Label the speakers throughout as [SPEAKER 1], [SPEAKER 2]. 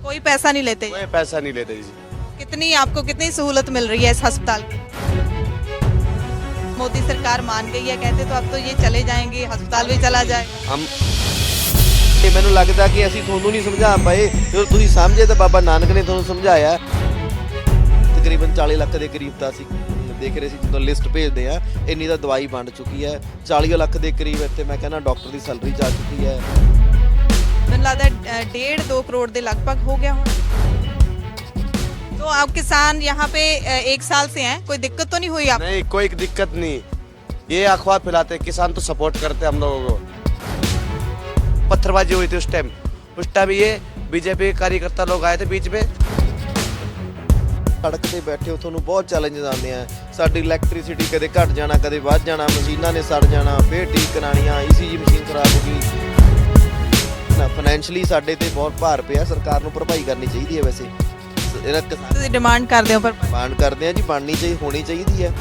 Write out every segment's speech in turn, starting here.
[SPEAKER 1] कोई पैसा नहीं लेते?
[SPEAKER 2] कोई पैसा नहीं लेते जी।
[SPEAKER 1] आपको कितनी सहूलत मिल रही है इस अस्पताल की? मोदी सरकार मान गई है, कहते तो अब तो ये चले जाएंगे, अस्पताल भी चला जाएगा।
[SPEAKER 2] हम ਇਹ ਮੈਨੂੰ ਲੱਗਦਾ ਕਿ ਅਸੀਂ ਤੁਹਾਨੂੰ ਨਹੀਂ ਸਮਝਾ ਪਾਏ। ਜਦੋਂ ਤੁਸੀਂ ਸਮਝੇ ਤਾਂ ਬਾਬਾ ਨਾਨਕ ਨੇ ਤੁਹਾਨੂੰ ਸਮਝਾਇਆ। ਤਕਰੀਬਨ 40 ਲੱਖ ਦੇ ਕਰੀਬ ਤਾਂ ਅਸੀਂ ਦੇਖ ਰਹੇ ਸੀ ਜਦੋਂ ਲਿਸਟ ਭੇਜਦੇ ਆ, ਇੰਨੀ ਤਾਂ ਦਵਾਈ ਵੰਡ ਚੁੱਕੀ ਹੈ। 40 ਲੱਖ ਦੇ ਕਰੀਬ ਇੱਥੇ ਮੈਂ ਕਹਿੰਦਾ ਡਾਕਟਰ ਦੀ ਸੈਲਰੀ ਜਾ ਚੁੱਕੀ ਹੈ।
[SPEAKER 1] ਮੈਨੂੰ ਲੱਗਦਾ 1.5-2 करोड़ ਦੇ ਲਗਭਗ ਹੋ ਗਿਆ ਹੁਣ। तो आप किसान यहाँ पे 1 साल से हैं, कोई दिक्कत तो नहीं हुई आप?
[SPEAKER 2] नहीं, कोई दिक्कत नहीं। ये अखबार फैलाते किसान तो सपोर्ट करते हम लोगों को। पत्थरबाजी हुई थी उस टाइम ये बीजेपी कार्यकर्ता लोग आए थे बीच में। सड़क ਤੇ ਬੈਠੇ ਹੋ ਤੁਹਾਨੂੰ ਬਹੁਤ ਚੈਲੰਜਸ ਆਉਂਦੇ ਆ। ਸਾਡੀ ਇਲੈਕਟ੍ਰਿਸਿਟੀ ਕਦੇ ਘਟ ਜਾਣਾ ਕਦੇ ਵੱਧ ਜਾਣਾ, ਮਸ਼ੀਨਾਂ ਨੇ ਸੜ ਜਾਣਾ, ਫੇਰ ਠੀਕ ਕਰਾਣੀਆਂ, ਈਸੀਜੀ ਮਸ਼ੀਨ ਖਰਾਬ ਹੋ ਗਈ ਨਾ। ਫਾਈਨੈਂਸ਼ਲੀ ਸਾਡੇ ਤੇ ਬਹੁਤ ਭਾਰ ਪਿਆ, ਸਰਕਾਰ ਨੂੰ ਭਰਪਾਈ ਕਰਨੀ ਚਾਹੀਦੀ ਹੈ। ਵੈਸੇ ਇਹਨਾਂ
[SPEAKER 1] ਤੁਸੀਂ ਡਿਮਾਂਡ ਕਰਦੇ ਹੋ ਪਰ
[SPEAKER 2] ਡਿਮਾਂਡ ਕਰਦੇ ਆ ਜੀ, ਬਣਨੀ ਚਾਹੀਦੀ, ਹੋਣੀ ਚਾਹੀਦੀ ਹੈ।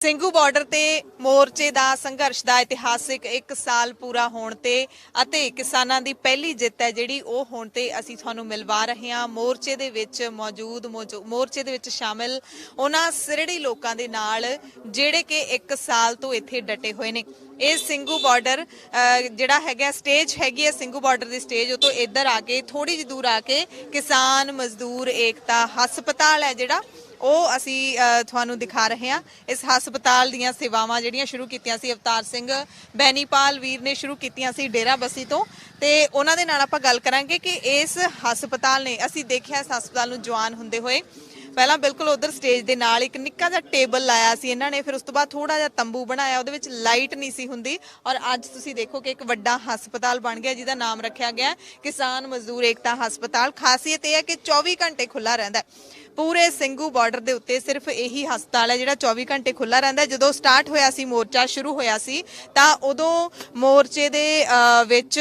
[SPEAKER 1] ਸਿੰਘੂ ਬਾਰਡਰ ਤੇ ਮੋਰਚੇ ਦਾ ਸੰਘਰਸ਼ ਦਾ ਇਤਿਹਾਸਿਕ 1 ਸਾਲ ਪੂਰਾ ਹੋਣ ਤੇ ਅਤੇ ਕਿਸਾਨਾਂ ਦੀ ਪਹਿਲੀ ਜਿੱਤ ਹੈ ਜਿਹੜੀ ਉਹ ਹੋਣ ਤੇ ਅਸੀਂ ਤੁਹਾਨੂੰ ਮਿਲਵਾ ਰਹੇ ਹਾਂ। ਮੋਰਚੇ ਦੇ ਵਿੱਚ ਮੌਜੂਦ ਮੋਰਚੇ ਦੇ ਵਿੱਚ ਸ਼ਾਮਿਲ ਉਹਨਾਂ ਸਿਰੜੀ ਲੋਕਾਂ ਦੇ ਨਾਲ ਜਿਹੜੇ ਕਿ 1 ਸਾਲ ਤੋਂ ਇੱਥੇ ਡਟੇ ਹੋਏ ਨੇ। ਇਹ ਸਿੰਘੂ ਬਾਰਡਰ ਜਿਹੜਾ ਹੈਗਾ ਸਟੇਜ ਹੈਗੀ ਹੈ, ਸਿੰਘੂ ਬਾਰਡਰ ਦੀ ਸਟੇਜ, ਉਹ ਤੋਂ ਇੱਧਰ ਆ ਕੇ ਥੋੜੀ ਜਿਹੀ ਦੂਰ ਆ ਕੇ ਕਿਸਾਨ ਮਜ਼ਦੂਰ ਏਕਤਾ ਹਸਪਤਾਲ ਹੈ ਜਿਹੜਾ ਉਹ ਅਸੀਂ ਤੁਹਾਨੂੰ ਦਿਖਾ ਰਹੇ ਹਾਂ। ਇਸ ਹਸਪਤਾਲ ਦੀਆਂ ਸੇਵਾਵਾਂ ਜਿਹੜੀਆਂ ਸ਼ੁਰੂ ਕੀਤੀਆਂ ਸੀ ਅਵਤਾਰ ਸਿੰਘ ਬੈਨੀਪਾਲ ਵੀਰ ਨੇ ਸ਼ੁਰੂ ਕੀਤੀਆਂ ਸੀ ਡੇਰਾ ਬੱਸੀ ਤੋਂ, ਤੇ ਉਹਨਾਂ ਦੇ ਨਾਲ ਆਪਾਂ ਗੱਲ ਕਰਾਂਗੇ ਕਿ ਇਸ ਹਸਪਤਾਲ ਨੇ, ਅਸੀਂ ਦੇਖਿਆ ਇਸ ਹਸਪਤਾਲ ਨੂੰ ਜਵਾਨ ਹੁੰਦੇ ਹੋਏ। ਪਹਿਲਾਂ ਬਿਲਕੁਲ ਉਧਰ ਸਟੇਜ ਦੇ ਨਾਲ ਇੱਕ ਨਿੱਕਾ ਜਿਹਾ ਟੇਬਲ ਲਾਇਆ ਸੀ ਇਹਨਾਂ ਨੇ, ਫਿਰ ਉਸ ਤੋਂ ਬਾਅਦ ਥੋੜਾ ਜਿਹਾ ਤੰਬੂ ਬਣਾਇਆ, ਉਹਦੇ ਵਿੱਚ ਲਾਈਟ ਨਹੀਂ ਸੀ ਹੁੰਦੀ, ਔਰ ਅੱਜ ਤੁਸੀਂ ਦੇਖੋ ਕਿ ਇੱਕ ਵੱਡਾ ਹਸਪਤਾਲ ਬਣ ਗਿਆ ਜਿਹਦਾ ਨਾਮ ਰੱਖਿਆ ਗਿਆ ਕਿਸਾਨ ਮਜ਼ਦੂਰ ਏਕਤਾ ਹਸਪਤਾਲ। ਖਾਸੀਅਤ ਇਹ ਹੈ ਕਿ 24 ਘੰਟੇ ਖੁੱਲਾ ਰਹਿੰਦਾ ਪੂਰੇ ਸਿੰਘੂ ਬਾਰਡਰ ਦੇ ਉੱਤੇ। ਸਿਰਫ ਇਹੀ ਹਸਪਤਾਲ ਹੈ ਜਿਹੜਾ 24 ਘੰਟੇ ਖੁੱਲਾ ਰਹਿੰਦਾ। ਜਦੋਂ ਸਟਾਰਟ ਹੋਇਆ ਸੀ ਮੋਰਚਾ ਸ਼ੁਰੂ ਹੋਇਆ ਸੀ ਤਾਂ ਉਦੋਂ ਮੋਰਚੇ ਦੇ ਵਿੱਚ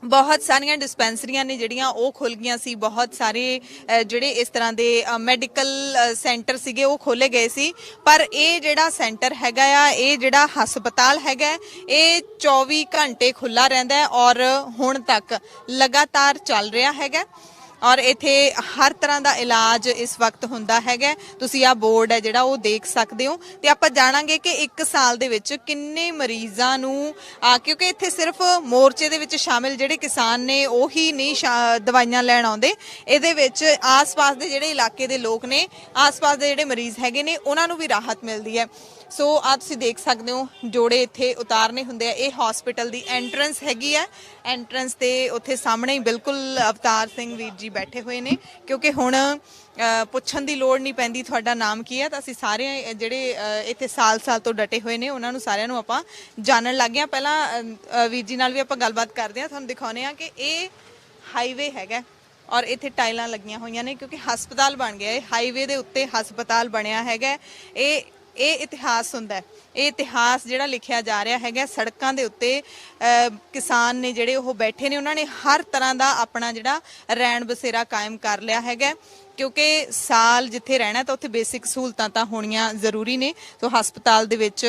[SPEAKER 1] ਬਹੁਤ ਸਾਰੀਆਂ ਡਿਸਪੈਂਸਰੀਆਂ ਨੇ ਜਿਹੜੀਆਂ ਉਹ ਖੁੱਲ ਗਈਆਂ ਸੀ, ਬਹੁਤ ਸਾਰੇ ਜਿਹੜੇ ਇਸ ਤਰ੍ਹਾਂ ਦੇ ਮੈਡੀਕਲ ਸੈਂਟਰ ਸੀਗੇ ਉਹ ਖੋਲੇ ਗਏ ਸੀ। ਪਰ ਇਹ ਜਿਹੜਾ ਸੈਂਟਰ ਹੈਗਾ ਆ, ਇਹ ਜਿਹੜਾ ਹਸਪਤਾਲ ਹੈਗਾ, ਇਹ 24 ਘੰਟੇ ਖੁੱਲਾ ਰਹਿੰਦਾ ਹੈ ਔਰ ਹੁਣ ਤੱਕ ਲਗਾਤਾਰ ਚੱਲ ਰਿਹਾ ਹੈਗਾ ਔਰ ਇੱਥੇ ਹਰ ਤਰ੍ਹਾਂ ਦਾ ਇਲਾਜ ਇਸ ਵਕਤ ਹੁੰਦਾ ਹੈਗਾ। ਤੁਸੀਂ ਆ ਬੋਰਡ ਹੈ ਜਿਹੜਾ ਉਹ ਦੇਖ ਸਕਦੇ ਹੋ ਤੇ ਆਪਾਂ ਜਾਣਾਂਗੇ ਕਿ 1 ਸਾਲ ਦੇ ਵਿੱਚ ਕਿੰਨੇ ਮਰੀਜ਼ਾਂ ਨੂੰ ਕਿਉਂਕਿ ਇੱਥੇ ਸਿਰਫ ਮੋਰਚੇ ਦੇ ਵਿੱਚ ਸ਼ਾਮਿਲ ਜਿਹੜੇ ਕਿਸਾਨ ਨੇ ਉਹੀ ਨਹੀਂ ਦਵਾਈਆਂ ਲੈਣ ਆਉਂਦੇ, ਇਹਦੇ ਵਿੱਚ ਆਸ-ਪਾਸ ਦੇ ਜਿਹੜੇ ਇਲਾਕੇ ਦੇ ਲੋਕ ਨੇ, ਆਸ-ਪਾਸ ਦੇ ਜਿਹੜੇ ਮਰੀਜ਼ ਹੈਗੇ ਨੇ ਉਹਨਾਂ ਨੂੰ ਵੀ ਰਾਹਤ ਮਿਲਦੀ ਹੈ। ਸੋ ਆ ਤੁਸੀਂ ਦੇਖ ਸਕਦੇ ਹੋ ਜੋੜੇ ਇੱਥੇ ਉਤਾਰਨੇ ਹੁੰਦੇ ਆ। ਇਹ ਹਸਪੀਟਲ ਦੀ ਐਂਟਰੈਂਸ ਹੈਗੀ ਹੈ। ਐਂਟਰੈਂਸ ਤੇ ਉੱਥੇ ਸਾਹਮਣੇ ਹੀ ਬਿਲਕੁਲ ਅਵਤਾਰ ਸਿੰਘ ਵੀਰ ਜੀ ਬੈਠੇ ਹੋਏ ਨੇ, ਕਿਉਂਕਿ ਹੁਣ ਪੁੱਛਣ ਦੀ ਲੋੜ ਨਹੀਂ ਪੈਂਦੀ ਤੁਹਾਡਾ ਨਾਮ ਕੀ ਹੈ। ਤਾਂ ਅਸੀਂ ਸਾਰੇ ਜਿਹੜੇ ਇੱਥੇ ਸਾਲ ਤੋਂ ਡਟੇ ਹੋਏ ਨੇ ਉਹਨਾਂ ਨੂੰ ਸਾਰਿਆਂ ਨੂੰ ਆਪਾਂ ਜਾਣਨ ਲੱਗ ਗਏ ਹਾਂ। ਪਹਿਲਾਂ ਵੀਰ ਜੀ ਨਾਲ ਵੀ ਆਪਾਂ ਗੱਲਬਾਤ ਕਰਦੇ ਹਾਂ, ਤੁਹਾਨੂੰ ਦਿਖਾਉਂਦੇ ਹਾਂ ਕਿ ਇਹ ਹਾਈਵੇ ਹੈਗਾ ਔਰ ਇੱਥੇ ਟਾਈਲਾਂ ਲੱਗੀਆਂ ਹੋਈਆਂ ਨੇ ਕਿਉਂਕਿ ਹਸਪਤਾਲ ਬਣ ਗਿਆ। ਇਹ ਹਾਈਵੇ ਦੇ ਉੱਤੇ ਹਸਪਤਾਲ ਬਣਿਆ ਹੈਗਾ। ਇਹ ਇਤਿਹਾਸ ਹੁੰਦਾ ਹੈ। ਇਹ ਇਤਿਹਾਸ ਜਿਹੜਾ ਲਿਖਿਆ ਜਾ ਰਿਹਾ ਹੈਗਾ ਸੜਕਾਂ ਦੇ ਉੱਤੇ ਕਿਸਾਨ ਨੇ ਜਿਹੜੇ ਉਹ ਬੈਠੇ ਨੇ, ਉਹਨਾਂ ਨੇ ਹਰ ਤਰ੍ਹਾਂ ਦਾ ਆਪਣਾ ਜਿਹੜਾ ਰਹਿਣ ਬਸੇਰਾ ਕਾਇਮ ਕਰ ਲਿਆ ਹੈਗਾ ਕਿਉਂਕਿ ਸਾਲ ਜਿੱਥੇ ਰਹਿਣਾ ਤਾਂ ਉੱਥੇ ਬੇਸਿਕ ਸਹੂਲਤਾਂ ਤਾਂ ਹੋਣੀਆਂ ਜ਼ਰੂਰੀ ਨੇ। ਸੋ ਹਸਪਤਾਲ ਦੇ ਵਿੱਚ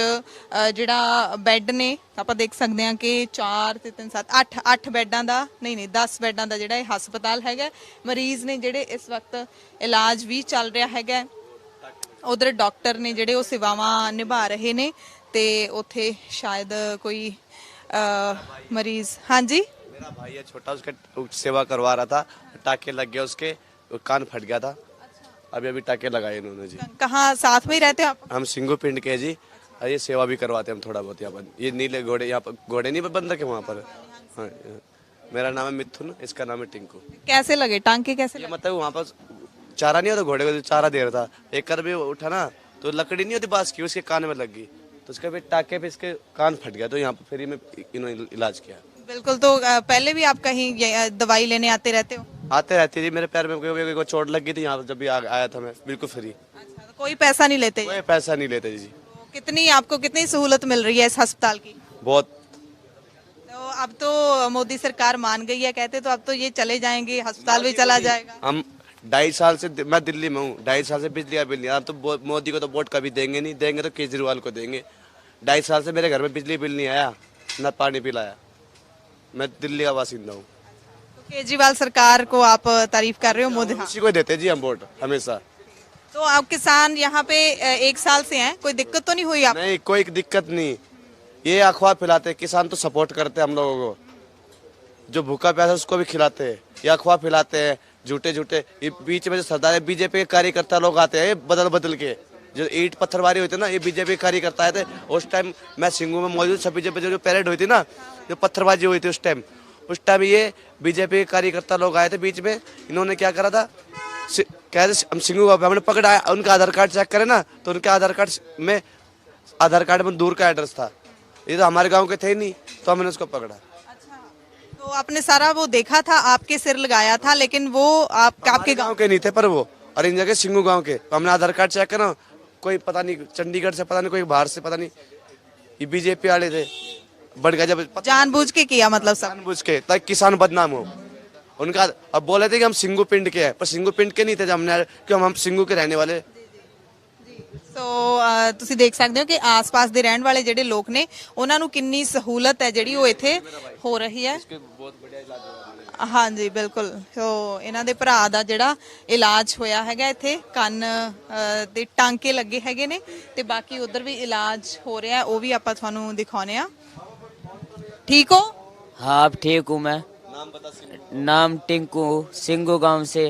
[SPEAKER 1] ਜਿਹੜਾ ਬੈੱਡ ਨੇ ਆਪਾਂ ਦੇਖ ਸਕਦੇ ਹਾਂ ਕਿ 4 ਤੇ 3 7 8 ਬੈੱਡਾਂ ਦਾ ਨਹੀਂ 10 ਬੈੱਡਾਂ ਦਾ ਜਿਹੜਾ ਇਹ ਹਸਪਤਾਲ ਹੈਗਾ। ਮਰੀਜ਼ ਨੇ ਜਿਹੜੇ ਇਸ ਵਕਤ ਇਲਾਜ ਵੀ ਚੱਲ ਰਿਹਾ ਹੈਗਾ। ਉਧਰ ਡਾਕਟਰ ਨੇ ਜਿਹੜੇ ਉਹ ਸੇਵਾਵਾਂ ਨਿਭਾ ਰਹੇ ਨੇ ਤੇ ਉੱਥੇ शायद कोई मरीज। हाँ जी,
[SPEAKER 2] मेरा भाई है छोटा, उसका सेवा करवा रहा था, टाके लग गया, उसके कान फट गया था। अभी टाके लगाए इन्होंने जी।
[SPEAKER 1] कहाँ साथ में ही रहते हो आप?
[SPEAKER 2] हम सिंगू पिंड के जी, ये सेवा भी करवाते हैं हम थोड़ा बहुत यहाँ पर। ये नीले घोड़े यहाँ पर घोड़े नहीं बंद रखे वहाँ पर। हाँ, मेरा नाम है मिथुन, इसका नाम है टिंकू।
[SPEAKER 1] कैसे लगे टांके? कैसे लगे?
[SPEAKER 2] मतलब वहाँ पर चारा नहीं होता, घोड़े को चारा दे रहा था, एक कर भी उठा ना तो लकड़ी नहीं होती बांस की, उसके कान में लग गई तो उसके फिर टाके पे इसके कान फट गया। तो यहाँ पर फ्री में इन्होंने इलाज किया।
[SPEAKER 1] बिल्कुल। तो पहले भी आप कहीं दवाई लेने आते रहते हो?
[SPEAKER 2] आते रहती थी, मेरे पैर में कोई चोट लग गई थी, यहाँ पर जब भी आया था मैं बिल्कुल फ्री।
[SPEAKER 1] अच्छा, तो कोई पैसा नहीं लेते?
[SPEAKER 2] कोई पैसा नहीं लेते जी।
[SPEAKER 1] तो आपको कितनी सहूलत मिल रही है इस अस्पताल की?
[SPEAKER 2] बहुत।
[SPEAKER 1] तो अब तो मोदी सरकार मान गई है, कहते तो अब तो ये चले जाएंगे, अस्पताल भी चला जाएगा।
[SPEAKER 2] हम 2.5 साल से मैं दिल्ली में हूँ, 2.5 साल से बिजली का बिल नहीं। अब तो मोदी को तो वोट कभी देंगे नहीं, देंगे तो केजरीवाल को देंगे। 2.5 साल से मेरे घर में बिजली बिल नहीं आया, ना पानी पिलाया। मैं दिल्ली का बासिंदा हूँ।
[SPEAKER 1] तो केजरीवाल सरकार को आप तारीफ कर रहे हो मोदी? हाँ।
[SPEAKER 3] उसी को देते जी हम वोट हमेशा।
[SPEAKER 1] तो आप किसान यहाँ पे 1 साल से हैं, कोई दिक्कत तो नहीं हुई आप?
[SPEAKER 3] नहीं कोई दिक्कत नहीं, ये अखबार फैलाते, किसान तो सपोर्ट करते हैं हम लोगों को, जो भूखा प्यासा उसको भी खिलाते हैं, ये अखबार फैलाते हैं झूठे झूठे। ये बीच में जो सरदार बीजेपी के कार्यकर्ता लोग आते हैं बदल बदल के, जो ईंट पत्थरबारी होती है ना, ये बीजेपी के कार्यकर्ता आए थे। उस टाइम मैं सिंगू में मौजूद, 26 जनवरी जो परेड हुई थी ना, जो पत्थरबाजी हुई थी उस टाइम ये बीजेपी के कार्यकर्ता लोग आए थे बीच में। इन्होंने क्या करा था, कह रहे हम सिंगू का हमने पकड़ा, उनका आधार कार्ड चेक करे ना तो उनके आधार कार्ड में दूर का एड्रेस था, ये तो हमारे गांव के थे ही नहीं, तो हमने उसको पकड़ा।
[SPEAKER 1] तो आपने सारा वो देखा था, आपके सिर लगाया था, लेकिन वो आपके
[SPEAKER 3] गांव के नहीं थे पर वो, और इन जगह सिंगू गांव के। तो हमने आधार कार्ड चेक करा, कोई पता नहीं चंडीगढ़ से, पता नहीं कोई बाहर से, पता नहीं, ये बीजेपी वाले थे। बढ़ गया जब
[SPEAKER 1] जानबूझ के किया, मतलब सब
[SPEAKER 3] जानबूझ के, ताकि किसान बदनाम हो उनका। अब बोले थे कि हम सिंगू पिंड के हैं, पर सिंगू पिंड के नहीं थे, जब हमने क्यों हम सिंगू के रहने वाले।
[SPEAKER 1] ਸੋ ਤੁਸੀਂ ਦੇਖ ਸਕਦੇ ਹੋ ਕਿ ਆਸ-ਪਾਸ ਦੇ ਰਹਿਣ ਵਾਲੇ ਜਿਹੜੇ ਲੋਕ ਨੇ ਉਹਨਾਂ ਨੂੰ ਕਿੰਨੀ ਸਹੂਲਤ ਹੈ ਜਿਹੜੀ ਉਹ ਇੱਥੇ ਹੋ ਰਹੀ ਹੈ। ਹਾਂਜੀ ਬਿਲਕੁਲ। ਸੋ ਇਹਨਾਂ ਦੇ ਭਰਾ ਦਾ ਜਿਹੜਾ ਇਲਾਜ ਹੋਇਆ ਹੈਗਾ ਇੱਥੇ, ਕੰਨ ਦੇ ਟਾਂਕੇ ਲੱਗੇ ਹੈਗੇ ਨੇ ਤੇ ਬਾਕੀ ਉਧਰ ਵੀ ਇਲਾਜ ਹੋ ਰਿਹਾ, ਉਹ ਵੀ ਆਪਾਂ ਤੁਹਾਨੂੰ ਦਿਖਾਉਨੇ ਆ। ठीक हो?
[SPEAKER 4] हाँ अब ठीक हूँ मैं। नाम टिंकू, सिंगू गांव से।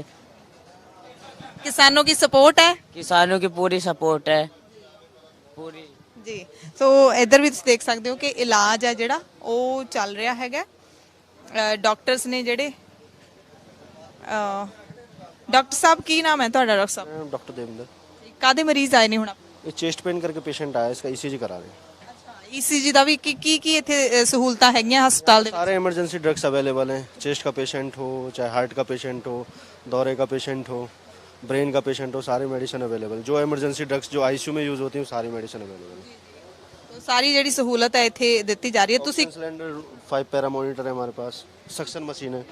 [SPEAKER 1] किसानों की सपोर्ट है?
[SPEAKER 4] किसानों की पूरी सपोर्ट है, पूरी
[SPEAKER 1] ਜੀ। ਸੋ ਇੱਧਰ ਵੀ ਤੁਸੀਂ ਦੇਖ ਸਕਦੇ ਹੋ ਕਿ ਇਲਾਜ ਹੈ ਜਿਹੜਾ ਉਹ ਚੱਲ ਰਿਹਾ ਹੈਗਾ। ਡਾਕਟਰਸ ਨੇ ਜਿਹੜੇ ਡਾਕਟਰ ਸਾਹਿਬ ਕੀ ਨਾਮ ਹੈ ਤੁਹਾਡਾ? ਡਾਕਟਰ ਸਾਹਿਬ
[SPEAKER 5] डॉक्टर देवेंद्र,
[SPEAKER 1] ਕਾਦੇ ਮਰੀਜ਼ ਆਏ ਨੇ ਹੁਣ?
[SPEAKER 5] ये चेस्ट पेन करके पेशेंट आया, इसका ईसीजी करा रहे हैं।
[SPEAKER 1] ਈਸੀਜੀ ਦਾ ਵੀ ਕੀ ਇੱਥੇ ਸਹੂਲਤਾਂ ਹੈਗੀਆਂ ਹਸਪਤਾਲ ਦੇ ਵਿੱਚ?
[SPEAKER 5] सारे इमरजेंसी ड्रग्स अवेलेबल हैं, चेस्ट का पेशेंट हो, चाहे हार्ट का पेशेंट हो, दौरे का पेशेंट हो, ब्रेन का पेशेंट हो, सारी मेडिसिन अवेलेबल। जो इमरजेंसी ड्रग्स जो आईसीयू में यूज़ होती हैं, सारी मेडिसिन अवेलेबल है।
[SPEAKER 1] ਸਾਰੀ ਜਿਹੜੀ ਸਹੂਲਤ ਹੈ ਇੱਥੇ ਦਿੱਤੀ ਜਾ ਰਹੀ ਹੈ। ਤੁਸੀਂ
[SPEAKER 5] ऑक्सीजन सिलेंडर, 5 पैरा मॉनिटर है हमारे पास, सक्शन मशीन है।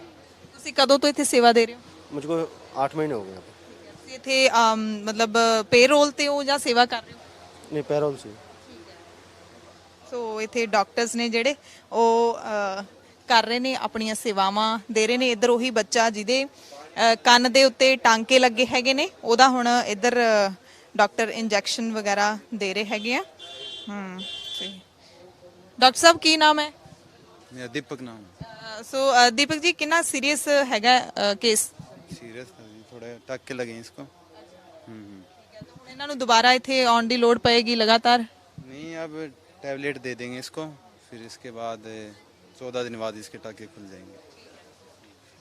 [SPEAKER 1] ਤੁਸੀਂ ਕਦੋਂ ਤੋਂ ਇੱਥੇ ਸੇਵਾ ਦੇ ਰਹੇ ਹੋ?
[SPEAKER 5] मुझको 8 महीने हो गए यहाँ पे।
[SPEAKER 1] ਤੁਸੀਂ ਇੱਥੇ ਮਤਲਬ ਪੇਰੋਲ ਤੇ ਹੋ ਜਾਂ ਸੇਵਾ ਕਰ ਰਹੇ ਹੋ?
[SPEAKER 5] नहीं, पैरोल से।
[SPEAKER 1] ਸੋ ਇੱਥੇ ਡਾਕਟਰਸ ਨੇ ਜਿਹੜੇ ਉਹ ਕਰ ਰਹੇ ਨੇ, ਆਪਣੀਆਂ ਸੇਵਾਵਾਂ ਦੇ ਰਹੇ ਨੇ। ਇੱਧਰ ਉਹੀ ਬੱਚਾ ਜਿਹਦੇ ਕੰਨ ਦੇ ਉੱਤੇ ਟਾਂਕੇ ਲੱਗੇ ਹੈਗੇ ਨੇ, ਉਹਦਾ ਹੁਣ ਇੱਧਰ ਡਾਕਟਰ ਇੰਜੈਕਸ਼ਨ ਵਗੈਰਾ ਦੇ ਰਹੇ ਹੈਗੇ ਆ। ਡਾਕਟਰ ਸਾਹਿਬ ਕੀ ਨਾਮ ਹੈ?
[SPEAKER 6] मेरा दीपक नाम है।
[SPEAKER 1] ਸੋ ਦੀਪਕ ਜੀ, ਕਿੰਨਾ ਸੀਰੀਅਸ ਹੈਗਾ ਕੇਸ?
[SPEAKER 6] सीरियस था जी, थोड़े टाके लगे हैं इसको।
[SPEAKER 1] ਹੁਣ ਇਹਨਾਂ ਨੂੰ ਦੁਬਾਰਾ ਇੱਥੇ ਆਉਣ ਦੀ ਲੋੜ ਪਏਗੀ ਲਗਾਤਾਰ?
[SPEAKER 6] नहीं अब टैबलेट दे देंगे इसको, फिर इसके बाद 14 दिन बाद इसके टाके खुल जाएंगे।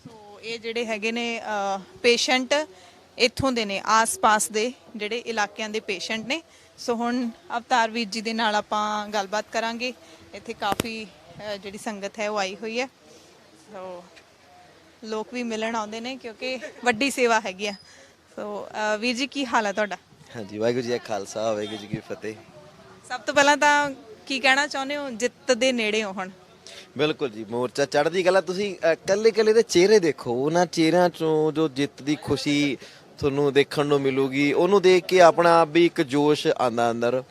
[SPEAKER 1] ਸੋ ਇਹ ਜਿਹੜੇ ਹੈਗੇ ਨੇ ਪੇਸ਼ੈਂਟ ਇੱਥੋਂ ਦੇ ਨੇ, ਆਸ-ਪਾਸ ਦੇ ਜਿਹੜੇ ਇਲਾਕਿਆਂ ਦੇ ਪੇਸ਼ੈਂਟ ਨੇ। ਸੋ ਹੁਣ ਅਵਤਾਰ ਵੀਰ ਜੀ ਦੇ ਨਾਲ ਆਪਾਂ ਗੱਲਬਾਤ ਕਰਾਂਗੇ। ਇੱਥੇ ਕਾਫੀ ਜਿਹੜੀ ਸੰਗਤ ਹੈ ਉਹ ਆਈ ਹੋਈ ਹੈ। ਸੋ ਲੋਕ ਵੀ ਮਿਲਣ ਆਉਂਦੇ ਨੇ ਕਿਉਂਕਿ ਵੱਡੀ ਸੇਵਾ ਹੈਗੀ ਆ। ਸੋ ਵੀਰ ਜੀ ਕੀ ਹਾਲ ਹੈ ਤੁਹਾਡਾ?
[SPEAKER 2] ਹਾਂਜੀ, ਵਾਹਿਗੁਰੂ ਜੀ ਕਾ ਖਾਲਸਾ, ਵਾਹਿਗੁਰੂ ਜੀ ਕੀ ਫਤਿਹ।
[SPEAKER 1] ਸਭ ਤੋਂ ਪਹਿਲਾਂ ਤਾਂ ਕੀ ਕਹਿਣਾ ਚਾਹੁੰਦੇ ਹੋ? ਜਿੱਤ ਦੇ ਨੇੜੇ ਹੋ ਹੁਣ।
[SPEAKER 2] ਬਿਲਕੁਲ ਜੀ, ਮੋਰਚਾ ਚੜ੍ਹਦੀ ਕਲਾ। ਤੁਸੀਂ ਕੱਲੇ ਕੱਲੇ ਦੇ ਚਿਹਰੇ ਦੇਖੋ, ਉਹਨਾਂ ਚਿਹਰਿਆਂ ਚੋਂ ਜੋ ਜਿੱਤ ਦੀ ਖੁਸ਼ੀ ਤੁਹਾਨੂੰ ਦੇਖਣ ਨੂੰ ਮਿਲੂਗੀ, ਉਹਨੂੰ ਦੇਖ ਕੇ ਆਪਣਾ ਆਪ ਵੀ ਇੱਕ ਜੋਸ਼ ਆਉਂਦਾ ਅੰਦਰ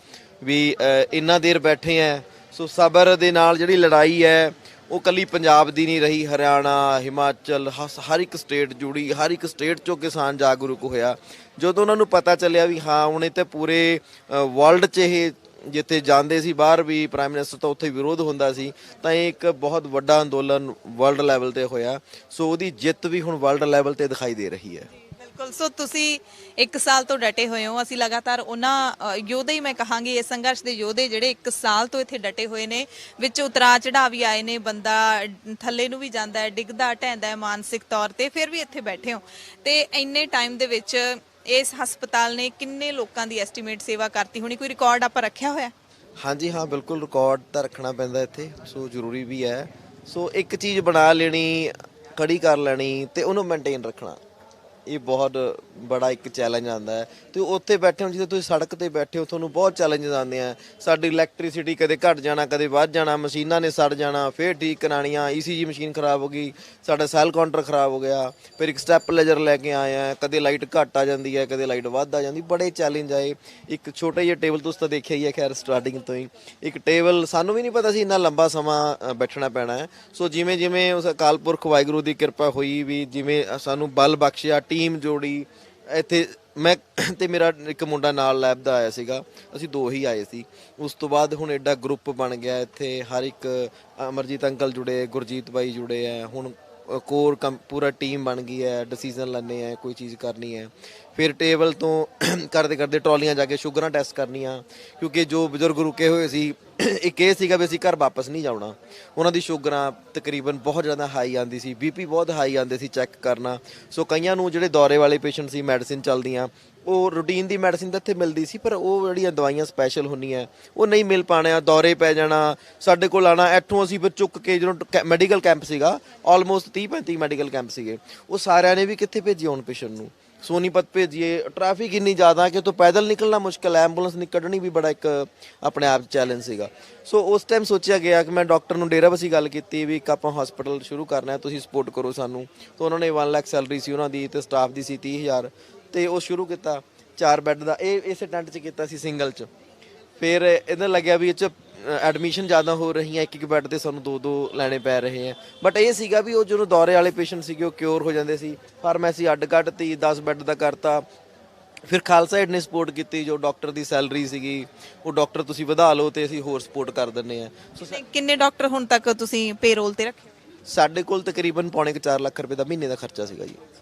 [SPEAKER 2] ਵੀ ਇੰਨਾ ਦੇਰ ਬੈਠੇ ਆ। ਸੋ ਸਬਰ ਦੇ ਨਾਲ ਜਿਹੜੀ ਲੜਾਈ ਹੈ ਉਹ ਕੱਲੀ ਪੰਜਾਬ ਦੀ ਨਹੀਂ ਰਹੀ, ਹਰਿਆਣਾ, ਹਿਮਾਚਲ, ਹਰ ਇੱਕ ਸਟੇਟ ਜੁੜੀ, ਹਰ ਇੱਕ ਸਟੇਟ ਚੋਂ ਕਿਸਾਨ ਜਾਗਰੂਕ ਹੋਇਆ। ਜਦੋਂ ਉਹਨਾਂ ਨੂੰ ਪਤਾ ਚੱਲਿਆ ਵੀ ਹਾਂ ਹੁਣ ਇਹ ਤੇ ਪੂਰੇ ਵਰਲਡ 'ਚ ਇਹ ਜਿੱਥੇ ਜਾਂਦੇ ਸੀ ਬਾਹਰ ਵੀ ਪ੍ਰਾਈਮ ਮਿਨਿਸਟਰ ਤਾਂ ਉੱਥੇ ਵਿਰੋਧ ਹੁੰਦਾ ਸੀ, ਤਾਂ ਇਹ ਇੱਕ ਬਹੁਤ ਵੱਡਾ ਅੰਦੋਲਨ ਵਰਲਡ ਲੈਵਲ ਤੇ ਹੋਇਆ। ਸੋ ਉਹਦੀ ਜਿੱਤ ਵੀ ਹੁਣ ਵਰਲਡ ਲੈਵਲ ਤੇ ਦਿਖਾਈ ਦੇ ਰਹੀ ਹੈ।
[SPEAKER 1] ਬਿਲਕੁਲ। ਸੋ ਤੁਸੀਂ 1 ਸਾਲ ਤੋਂ ਡਟੇ ਹੋਏ ਹੋ। ਅਸੀਂ ਲਗਾਤਾਰ ਉਹਨਾਂ ਯੋਧੇ ਹੀ ਮੈਂ ਕਹਾਂਗੀ, ਇਸ ਸੰਘਰਸ਼ ਦੇ ਯੋਧੇ ਜਿਹੜੇ 1 ਸਾਲ ਤੋਂ ਇੱਥੇ ਡਟੇ ਹੋਏ ਨੇ, ਵਿੱਚ ਉਤਰਾ ਚੜਾਅ ਵੀ ਆਏ ਨੇ, ਬੰਦਾ ਥੱਲੇ ਨੂੰ ਵੀ ਜਾਂਦਾ ਹੈ, ਡਿੱਗਦਾ ਢਹਿੰਦਾ ਹੈ ਮਾਨਸਿਕ ਤੌਰ ਤੇ, ਫਿਰ ਵੀ ਇੱਥੇ ਬੈਠੇ ਹੋ। ਤੇ ਇੰਨੇ ਟਾਈਮ ਦੇ ਵਿੱਚ ਇਸ ਹਸਪਤਾਲ ਨੇ ਕਿੰਨੇ ਲੋਕਾਂ ਦੀ ਐਸਟੀਮੇਟ ਸੇਵਾ ਕਰਤੀ ਹੋਣੀ? ਕੋਈ ਰਿਕਾਰਡ ਆਪਾਂ ਰੱਖਿਆ ਹੋਇਆ?
[SPEAKER 2] ਹਾਂਜੀ ਹਾਂ, ਬਿਲਕੁਲ ਰਿਕਾਰਡ ਤਾਂ ਰੱਖਣਾ ਪੈਂਦਾ ਇੱਥੇ, ਸੋ ਜ਼ਰੂਰੀ ਵੀ ਹੈ। ਸੋ ਇੱਕ ਚੀਜ਼ ਬਣਾ ਲੈਣੀ, ਖੜੀ ਕਰ ਲੈਣੀ ਤੇ ਉਹਨੂੰ ਮੇਨਟੇਨ ਰੱਖਣਾ, ਇਹ ਬਹੁਤ ਬੜਾ ਇੱਕ ਚੈਲੰਜ ਆਉਂਦਾ ਹੈ ਤੇ ਉੱਥੇ ਬੈਠੇ ਹੋ ਜਦੋਂ ਤੁਸੀਂ ਸੜਕ ਤੇ ਬੈਠੇ ਹੋ ਤੁਹਾਨੂੰ ਬਹੁਤ ਚੈਲੰਜਸ ਆਉਂਦੇ ਆ। ਸਾਡੀ ਇਲੈਕਟ੍ਰਿਸਿਟੀ ਕਦੇ ਘਟ ਜਾਣਾ ਕਦੇ ਵੱਧ ਜਾਣਾ, ਮਸ਼ੀਨਾਂ ਨੇ ਸੜ ਜਾਣਾ, ਫਿਰ ਠੀਕ ਕਰਾਣੀਆਂ, ECG ਮਸ਼ੀਨ ਖਰਾਬ ਹੋ ਗਈ, ਸਾਡਾ ਸੈੱਲ ਕਾਊਂਟਰ ਖਰਾਬ ਹੋ ਗਿਆ, ਫਿਰ ਇੱਕ ਸਟੈਪ ਲੈਜਰ ਲੈ ਕੇ ਆਏ ਆ, ਕਦੇ ਲਾਈਟ ਘੱਟ ਆ ਜਾਂਦੀ ਹੈ ਕਦੇ ਲਾਈਟ ਵੱਧ ਆ ਜਾਂਦੀ, ਬੜੇ ਚੈਲੰਜ ਆਏ। ਇੱਕ ਛੋਟੇ ਜਿਹੇ ਟੇਬਲ ਤੁਸੀਂ ਤਾਂ ਦੇਖਿਆ ਹੀ ਹੈ ਖੈਰ ਸਟਾਰਟਿੰਗ ਤੋਂ ਹੀ, ਇੱਕ ਟੇਬਲ ਸਾਨੂੰ ਵੀ ਨਹੀਂ ਪਤਾ ਸੀ ਇੰਨਾ ਲੰਬਾ ਸਮਾਂ ਬੈਠਣਾ ਪੈਣਾ ਹੈ। ਸੋ ਜਿਵੇਂ ਜਿਵੇਂ ਉਸ ਅਕਾਲ ਪੁਰਖ ਵਾਹਿਗੁਰੂ ਦੀ ਕਿਰਪਾ ਹੋਈ ਵੀ ਜਿਵੇਂ ਸਾਨੂੰ ਬਲ ਬਖਸ਼ਿਆ, ਟੀਮ ਜੋੜੀ ਇੱਥੇ ਮੈਂ ਤੇ ਮੇਰਾ ਇੱਕ ਮੁੰਡਾ ਨਾਲ ਲੈਬ ਦਾ ਆਇਆ ਸੀਗਾ, ਅਸੀਂ ਦੋ ਹੀ ਆਏ ਸੀ। ਉਸ ਤੋਂ ਬਾਅਦ ਹੁਣ ਐਡਾ ਗਰੁੱਪ ਬਣ ਗਿਆ ਇੱਥੇ, ਹਰ ਇੱਕ ਅਮਰਜੀਤ ਅੰਕਲ ਜੁੜੇ, ਗੁਰਜੀਤ ਬਾਈ ਜੁੜੇ ਹੈ, ਹੁਣ ਕੋਰ ਪੂਰਾ ਟੀਮ ਬਣ ਗਈ ਹੈ, ਡਿਸੀਜਨ ਲੈਣੇ ਹੈ, ਕੋਈ ਚੀਜ਼ ਕਰਨੀ ਹੈ। ਫਿਰ ਟੇਬਲ ਤੋਂ ਕਰਦੇ ਕਰਦੇ ਟਰਾਲੀਆਂ ਜਾ ਕੇ ਸ਼ੂਗਰਾਂ ਟੈਸਟ ਕਰਨੀਆਂ, ਕਿਉਂਕਿ ਜੋ ਬਜ਼ੁਰਗ ਰੁਕੇ ਹੋਏ ਸੀ ਇੱਕ ਇਹ ਸੀਗਾ ਵੀ ਅਸੀਂ ਘਰ ਵਾਪਸ ਨਹੀਂ ਜਾਣਾ। ਉਹਨਾਂ ਦੀ ਸ਼ੂਗਰਾਂ ਤਕਰੀਬਨ ਬਹੁਤ ਜ਼ਿਆਦਾ ਹਾਈ ਆਉਂਦੀ ਸੀ, BP ਬਹੁਤ ਹਾਈ ਆਉਂਦੇ ਸੀ, ਚੈੱਕ ਕਰਨਾ। ਸੋ ਕਈਆਂ ਨੂੰ ਜਿਹੜੇ ਦੌਰੇ ਵਾਲੇ ਪੇਸ਼ੈਂਟ ਸੀ, ਮੈਡੀਸਿਨ ਚੱਲਦੀਆਂ, ਉਹ ਰੂਟੀਨ ਦੀ ਮੈਡੀਸਿਨ ਤਾਂ ਇੱਥੇ ਮਿਲਦੀ ਸੀ, ਪਰ ਉਹ ਜਿਹੜੀਆਂ ਦਵਾਈਆਂ ਸਪੈਸ਼ਲ ਹੁੰਦੀਆਂ ਉਹ ਨਹੀਂ ਮਿਲ ਪਾਣੀਆਂ, ਦੌਰੇ ਪੈ ਜਾਣਾ, ਸਾਡੇ ਕੋਲ ਆਣਾ। ਇੱਥੋਂ ਅਸੀਂ ਫਿਰ ਚੁੱਕ ਕੇ ਜਦੋਂ ਮੈਡੀਕਲ ਕੈਂਪ ਸੀਗਾ, ਆਲਮੋਸਟ 30-35 ਮੈਡੀਕਲ ਕੈਂਪ ਸੀਗੇ, ਉਹ ਸਾਰਿਆਂ ਨੇ ਵੀ ਕਿੱਥੇ ਭੇਜੀ ਹੁਣ ਪੇਸ਼ੈਂਟ ਨੂੰ, ਸੋਨੀਪਤ ਭੇਜੀਏ। ਟ੍ਰੈਫਿਕ ਇੰਨੀ ਜ਼ਿਆਦਾ ਕਿ ਤੋਂ ਪੈਦਲ ਨਿਕਲਣਾ ਮੁਸ਼ਕਿਲ ਹੈ, ਐਂਬੂਲੈਂਸ ਕੱਢਣੀ ਵੀ ਬੜਾ ਇੱਕ ਆਪਣੇ ਆਪ ਚੈਲੰਜ ਸੀਗਾ। ਸੋ ਉਸ ਟਾਈਮ ਸੋਚਿਆ ਗਿਆ ਕਿ ਮੈਂ ਡਾਕਟਰ ਨੂੰ ਡੇਰਾਬੱਸੀ ਗੱਲ ਕੀਤੀ ਵੀ ਇੱਕ ਆਪਾਂ ਹਸਪੀਟਲ ਸ਼ੁਰੂ ਕਰਨਾ, ਤੁਸੀਂ ਸਪੋਰਟ ਕਰੋ ਸਾਨੂੰ। ਤਾਂ ਉਹਨਾਂ ਨੇ 1 ਲੱਖ ਸੈਲਰੀ ਸੀ ਉਹਨਾਂ ਦੀ ਤੇ ਸਟਾਫ ਦੀ ਸੀ 30,000, ਤੇ ਉਹ ਸ਼ੁਰੂ ਕੀਤਾ 4 ਬੈੱਡ ਦਾ। ਇਹ ਇਸੇ ਟੈਂਟ 'ਚ ਕੀਤਾ ਸੀ, ਸਿੰਗਲ 'ਚ। ਫਿਰ ਇਹਦਾ ਲੱਗਿਆ ਵੀ ਇਹ 'ਚ ਐਡਮਿਸ਼ਨ ਜ਼ਿਆਦਾ ਹੋ ਰਹੀਆਂ, ਇੱਕ ਬੈੱਡ ਤੇ ਸਾਨੂੰ 2-2 ਲੈਣੇ ਪੈ ਰਹੇ ਆ। ਬਟ ਇਹ ਸੀਗਾ ਵੀ ਉਹ ਜਦੋਂ ਦੌਰੇ ਵਾਲੇ ਪੇਸ਼ੈਂਟ ਸੀਗੇ ਉਹ ਕਿਉਰ ਹੋ ਜਾਂਦੇ ਸੀ, ਫਾਰਮੈਸੀ ਅੱਡ ਕੱਢਤੀ, 10 ਬੈੱਡ ਦਾ ਕਰਤਾ। ਫਿਰ ਖਾਲਸਾ ਏਡ ਨੇ ਸਪੋਰਟ ਕੀਤੀ, ਜੋ ਡਾਕਟਰ ਦੀ ਸੈਲਰੀ ਸੀਗੀ ਉਹ ਡਾਕਟਰ ਤੁਸੀਂ ਵਧਾ ਲਓ ਤੇ ਅਸੀਂ ਹੋਰ ਸਪੋਰਟ ਕਰ ਦਿੰਦੇ ਆ। ਸੋ
[SPEAKER 1] ਕਿੰਨੇ ਡਾਕਟਰ ਹੁਣ ਤੱਕ ਤੁਸੀਂ ਪੇਰੋਲ ਤੇ ਰੱਖੇ?
[SPEAKER 2] ਸਾਡੇ ਕੋਲ ਤਕਰੀਬਨ ਪੌਣੇ 4 ਲੱਖ ਰੁਪਏ ਦਾ ਮਹੀਨੇ ਦਾ ਖਰਚਾ ਸੀਗਾ ਜੀ।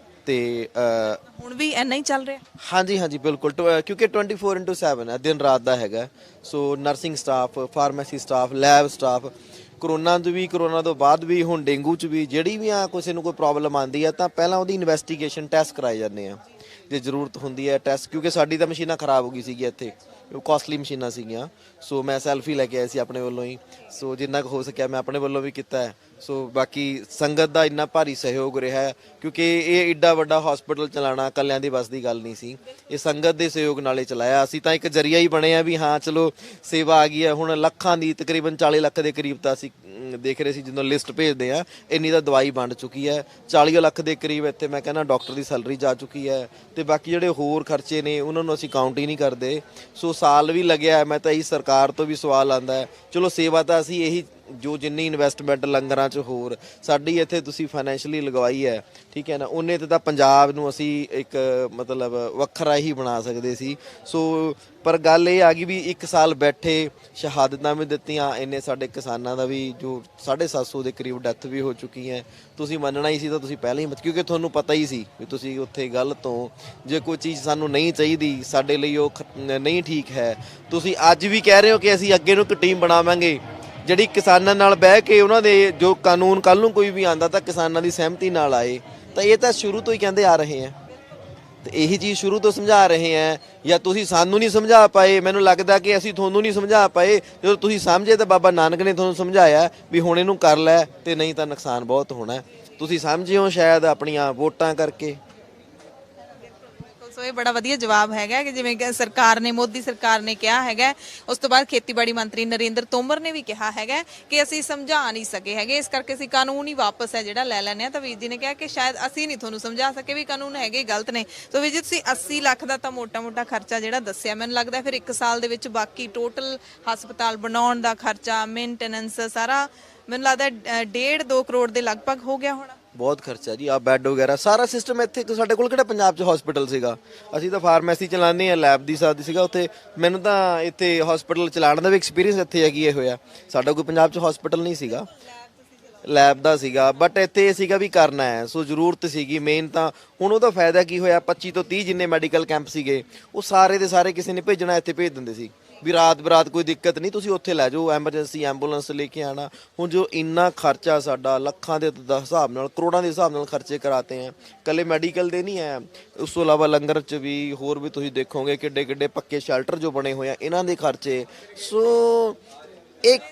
[SPEAKER 2] ਤੇ
[SPEAKER 1] ਹੁਣ ਵੀ ਇੰਨਾ ਹੀ ਚੱਲ ਰਿਹਾ?
[SPEAKER 2] ਹਾਂਜੀ ਹਾਂਜੀ ਬਿਲਕੁਲ, ਕਿਉਂਕਿ 24/7 ਹੈ, ਦਿਨ ਰਾਤ ਦਾ ਹੈਗਾ। So nursing staff, pharmacy staff, lab staff, corona 'ਚ ਵੀ, ਕਰੋਨਾ ਤੋਂ ਬਾਅਦ ਵੀ, ਹੁਣ ਡੇਂਗੂ 'ਚ ਵੀ, ਜਿਹੜੀ ਵੀ ਆ ਕਿਸੇ ਨੂੰ ਕੋਈ ਪ੍ਰੋਬਲਮ ਆਉਂਦੀ ਹੈ ਤਾਂ ਪਹਿਲਾਂ ਉਹਦੀ ਇਨਵੈਸਟੀਗੇਸ਼ਨ ਟੈਸਟ ਕਰਾਏ ਜਾਂਦੇ ਆ ਜੇ ਜ਼ਰੂਰਤ ਹੁੰਦੀ ਹੈ ਟੈਸਟ। ਕਿਉਂਕਿ ਸਾਡੀ ਤਾਂ ਮਸ਼ੀਨਾਂ ਖਰਾਬ ਹੋ ਗਈ ਸੀਗੀ ਇੱਥੇ, ਉਹ ਕਾਸਟਲੀ ਮਸ਼ੀਨਾਂ ਸੀਗੀਆਂ। ਸੋ ਮੈਂ ਸੈਲਫੀ ਲੈ ਕੇ ਆਇਆ ਸੀ ਆਪਣੇ ਵੱਲੋਂ ਹੀ। ਸੋ ਜਿੰਨਾ ਕੁ ਹੋ ਸਕਿਆ ਮੈਂ ਆਪਣੇ ਵੱਲੋਂ ਵੀ ਕੀਤਾ ਹੈ। ਸੋ ਬਾਕੀ ਸੰਗਤ ਦਾ ਇੰਨਾ ਭਾਰੀ ਸਹਿਯੋਗ ਰਿਹਾ ਹੈ, ਕਿਉਂਕਿ ਇਹ ਏਡਾ ਵੱਡਾ ਹਸਪੀਟਲ ਚਲਾਉਣਾ ਇਕੱਲਿਆਂ ਦੀ ਬਸ ਦੀ ਗੱਲ ਨਹੀਂ ਸੀ, ਇਹ ਸੰਗਤ ਦੇ ਸਹਿਯੋਗ ਨਾਲ ਹੀ ਚਲਾਇਆ। ਅਸੀਂ ਤਾਂ ਇੱਕ ਜ਼ਰੀਆ ਹੀ ਬਣੇ ਆ ਵੀ ਹਾਂ ਚਲੋ ਸੇਵਾ ਆ ਗਈ ਹੈ। ਹੁਣ ਲੱਖਾਂ ਦੀ, ਤਕਰੀਬਨ 40 ਲੱਖ ਦੇ ਕਰੀਬ ਤਾਂ ਅਸੀਂ ਦੇਖ ਰਹੇ ਸੀ ਜਦੋਂ ਲਿਸਟ ਭੇਜਦੇ ਆ, ਇੰਨੀ ਤਾਂ ਦਵਾਈ ਵੰਡ ਚੁੱਕੀ ਹੈ। 40 ਲੱਖ ਦੇ ਕਰੀਬ ਇੱਥੇ ਮੈਂ ਕਹਿੰਦਾ ਡਾਕਟਰ ਦੀ ਸੈਲਰੀ ਜਾ ਚੁੱਕੀ ਹੈ, ਤੇ ਬਾਕੀ ਜਿਹੜੇ ਹੋਰ ਖਰਚੇ ਨੇ ਉਹਨਾਂ ਨੂੰ ਅਸੀਂ ਕਾਊਂਟ ਹੀ ਨਹੀਂ ਕਰਦੇ। ਸੋ ਸਾਲ ਵੀ ਲੱਗਿਆ, ਮੈਂ ਤਾਂ ਇਹੀ ਸਰਕਾਰ ਤੋਂ ਵੀ ਸਵਾਲ ਆਉਂਦਾ ਹੈ, ਚਲੋ ਸੇਵਾ ਤਾਂ ਅਸੀਂ ਇਹੀ ਜੋ ਜਿੰਨੀ ਇਨਵੈਸਟਮੈਂਟ ਲੰਗਰਾਂ 'ਚ ਹੋਰ ਸਾਡੀ ਇੱਥੇ ਤੁਸੀਂ ਫਾਈਨੈਂਸ਼ਲੀ ਲਗਵਾਈ ਹੈ, ਠੀਕ ਹੈ ਨਾ, ਉਹਨੇ ਤੇ ਤਾਂ ਪੰਜਾਬ ਨੂੰ ਅਸੀਂ ਇੱਕ ਮਤਲਬ ਵੱਖਰਾ ਹੀ ਬਣਾ ਸਕਦੇ ਸੀ। ਸੋ ਪਰ ਗੱਲ ਇਹ ਆ ਗਈ ਵੀ 1 ਸਾਲ ਬੈਠੇ, ਸ਼ਹਾਦਤਾਂ ਵੀ ਦਿੱਤੀਆਂ, ਇੰਨੇ ਸਾਡੇ ਕਿਸਾਨਾਂ ਦਾ ਵੀ ਜੋ 750 ਦੇ ਕਰੀਬ ਡੈਥ ਵੀ ਹੋ ਚੁੱਕੀ ਹੈ। ਤੁਸੀਂ ਮੰਨਣਾ ਹੀ ਸੀ ਤਾਂ ਤੁਸੀਂ ਪਹਿਲਾਂ ਹੀ, ਕਿਉਂਕਿ ਤੁਹਾਨੂੰ ਪਤਾ ਹੀ ਸੀ ਵੀ ਤੁਸੀਂ ਉੱਥੇ ਗਲਤ ਤੋਂ, ਜੇ ਕੋਈ ਚੀਜ਼ ਸਾਨੂੰ ਨਹੀਂ ਚਾਹੀਦੀ ਸਾਡੇ ਲਈ ਉਹ ਨਹੀਂ ਠੀਕ ਹੈ। ਤੁਸੀਂ ਅੱਜ ਵੀ ਕਹਿ ਰਹੇ ਹੋ ਕਿ ਅਸੀਂ ਅੱਗੇ ਨੂੰ ਇੱਕ ਟੀਮ ਬਣਾਵਾਂਗੇ ਜਿਹੜੀ ਕਿਸਾਨਾਂ ਨਾਲ ਬਹਿ ਕੇ ਉਹਨਾਂ ਦੇ ਜੋ ਕਾਨੂੰਨ ਕੱਲ੍ਹ ਨੂੰ ਕੋਈ ਵੀ ਆਉਂਦਾ ਤਾਂ ਕਿਸਾਨਾਂ ਦੀ ਸਹਿਮਤੀ ਨਾਲ ਆਏ। ਤਾਂ ਇਹ ਤਾਂ ਸ਼ੁਰੂ ਤੋਂ ਹੀ ਕਹਿੰਦੇ ਆ ਰਹੇ ਆ, ਤੇ ਇਹੀ ਚੀਜ਼ ਸ਼ੁਰੂ ਤੋਂ ਸਮਝਾ ਰਹੇ ਆ। ਜਾਂ ਤੁਸੀਂ ਸਾਨੂੰ ਨਹੀਂ ਸਮਝਾ ਪਾਏ, ਮੈਨੂੰ ਲੱਗਦਾ ਕਿ ਅਸੀਂ ਤੁਹਾਨੂੰ ਨਹੀਂ ਸਮਝਾ ਪਾਏ। ਜਦੋਂ ਤੁਸੀਂ ਸਮਝੇ ਤਾਂ ਬਾਬਾ ਨਾਨਕ ਨੇ ਤੁਹਾਨੂੰ ਸਮਝਾਇਆ ਵੀ ਹੁਣ ਇਹਨੂੰ ਕਰ ਲੈ, ਤੇ ਨਹੀਂ ਤਾਂ ਨੁਕਸਾਨ ਬਹੁਤ ਹੋਣਾ। ਤੁਸੀਂ ਸਮਝੇ ਹੋ ਸ਼ਾਇਦ ਆਪਣੀਆਂ ਵੋਟਾਂ ਕਰਕੇ।
[SPEAKER 1] ਸੋ ਇਹ ਬੜਾ ਵਧੀਆ ਜਵਾਬ ਹੈਗਾ ਕਿ ਜਿਵੇਂ ਕਿ ਸਰਕਾਰ ਨੇ, ਮੋਦੀ ਸਰਕਾਰ ਨੇ ਕਿਹਾ ਹੈਗਾ। ਉਸ ਤੋਂ ਬਾਅਦ ਖੇਤੀਬਾੜੀ ਮੰਤਰੀ ਨਰਿੰਦਰ ਤੋਮਰ ਨੇ ਵੀ ਕਿਹਾ ਹੈਗਾ ਕਿ ਅਸੀਂ ਸਮਝਾ ਨਹੀਂ ਸਕੇ ਹੈਗੇ, ਇਸ ਕਰਕੇ ਅਸੀਂ ਕਾਨੂੰਨ ਹੀ ਵਾਪਸ ਹੈ ਜਿਹੜਾ ਲੈ ਲੈਂਦੇ ਹਾਂ। ਤਾਂ ਵੀਰ ਜੀ ਨੇ ਕਿਹਾ ਕਿ ਸ਼ਾਇਦ ਅਸੀਂ ਨਹੀਂ ਤੁਹਾਨੂੰ ਸਮਝਾ ਸਕੇ ਵੀ ਕਾਨੂੰਨ ਹੈਗੇ ਗਲਤ ਨੇ। ਸੋ ਵੀਰ ਜੀ ਤੁਸੀਂ 80 ਲੱਖ ਦਾ ਤਾਂ ਮੋਟਾ ਖਰਚਾ ਜਿਹੜਾ ਦੱਸਿਆ, ਮੈਨੂੰ ਲੱਗਦਾ ਫਿਰ 1 ਸਾਲ ਦੇ ਵਿੱਚ ਬਾਕੀ ਟੋਟਲ ਹਸਪਤਾਲ ਬਣਾਉਣ ਦਾ ਖਰਚਾ, ਮੇਨਟੇਨੈਂਸ ਸਾਰਾ ਮੈਨੂੰ ਲੱਗਦਾ 1.5-2 ਕਰੋੜ ਦੇ ਲਗਭਗ ਹੋ ਗਿਆ ਹੋਣਾ।
[SPEAKER 2] ਬਹੁਤ ਖਰਚਾ ਜੀ, ਆ ਬੈੱਡ ਵਗੈਰਾ ਸਾਰਾ ਸਿਸਟਮ ਇੱਥੇ। ਸਾਡੇ ਕੋਲ ਕਿਹੜਾ ਪੰਜਾਬ 'ਚ ਹਸਪੀਟਲ ਸੀਗਾ, ਅਸੀਂ ਤਾਂ ਫਾਰਮੇਸੀ ਚਲਾਉਂਦੇ ਆ, ਲੈਬ ਦੀ ਸਾਥ ਸੀਗਾ ਉੱਥੇ। ਮੈਨੂੰ ਤਾਂ ਇੱਥੇ ਹਸਪੀਟਲ ਚਲਾਉਣ ਦਾ ਵੀ ਐਕਸਪੀਰੀਅੰਸ ਇੱਥੇ ਹੈਗੀ ਇਹ ਹੋਇਆ। ਸਾਡਾ ਕੋਈ ਪੰਜਾਬ 'ਚ ਹਸਪੀਟਲ ਨਹੀਂ ਸੀਗਾ, ਲੈਬ ਦਾ ਸੀਗਾ, ਬਟ ਇੱਥੇ ਇਹ ਸੀਗਾ ਵੀ ਕਰਨਾ ਹੈ। ਸੋ ਜ਼ਰੂਰਤ ਸੀਗੀ ਮੇਨ ਤਾਂ। ਹੁਣ ਉਹਦਾ ਫਾਇਦਾ ਕੀ ਹੋਇਆ, 25 ਤੋਂ 30 ਜਿੰਨੇ ਮੈਡੀਕਲ ਕੈਂਪ ਸੀਗੇ ਉਹ ਸਾਰੇ ਦੇ ਸਾਰੇ ਕਿਸੇ ਨੇ ਭੇਜਣਾ ਇੱਥੇ ਭੇਜ ਦਿੰਦੇ ਸੀ ਵੀ ਰਾਤ ਬਰਾਤ ਕੋਈ ਦਿੱਕਤ ਨਹੀਂ, ਤੁਸੀਂ ਉੱਥੇ ਲੈ ਜਾਓ, ਐਮਰਜੈਂਸੀ ਐਂਬੂਲੈਂਸ ਲੈ ਕੇ ਆਣਾ। ਹੁਣ ਜੋ ਇੰਨਾ ਖਰਚਾ ਸਾਡਾ ਲੱਖਾਂ ਦੇ ਹਿਸਾਬ ਨਾਲ, ਕਰੋੜਾਂ ਦੇ ਹਿਸਾਬ ਨਾਲ ਖਰਚੇ ਕਰਾਤੇ ਹੈ, ਇਕੱਲੇ ਮੈਡੀਕਲ ਦੇ ਨਹੀਂ ਹੈ। ਉਸ ਤੋਂ ਇਲਾਵਾ ਲੰਗਰ 'ਚ ਵੀ ਹੋਰ ਵੀ ਤੁਸੀਂ ਦੇਖੋਗੇ ਕਿੱਡੇ ਕਿੱਡੇ ਪੱਕੇ ਸ਼ੈਲਟਰ ਜੋ ਬਣੇ ਹੋਏ ਆ, ਇਹਨਾਂ ਦੇ ਖਰਚੇ। ਸੋ ਇੱਕ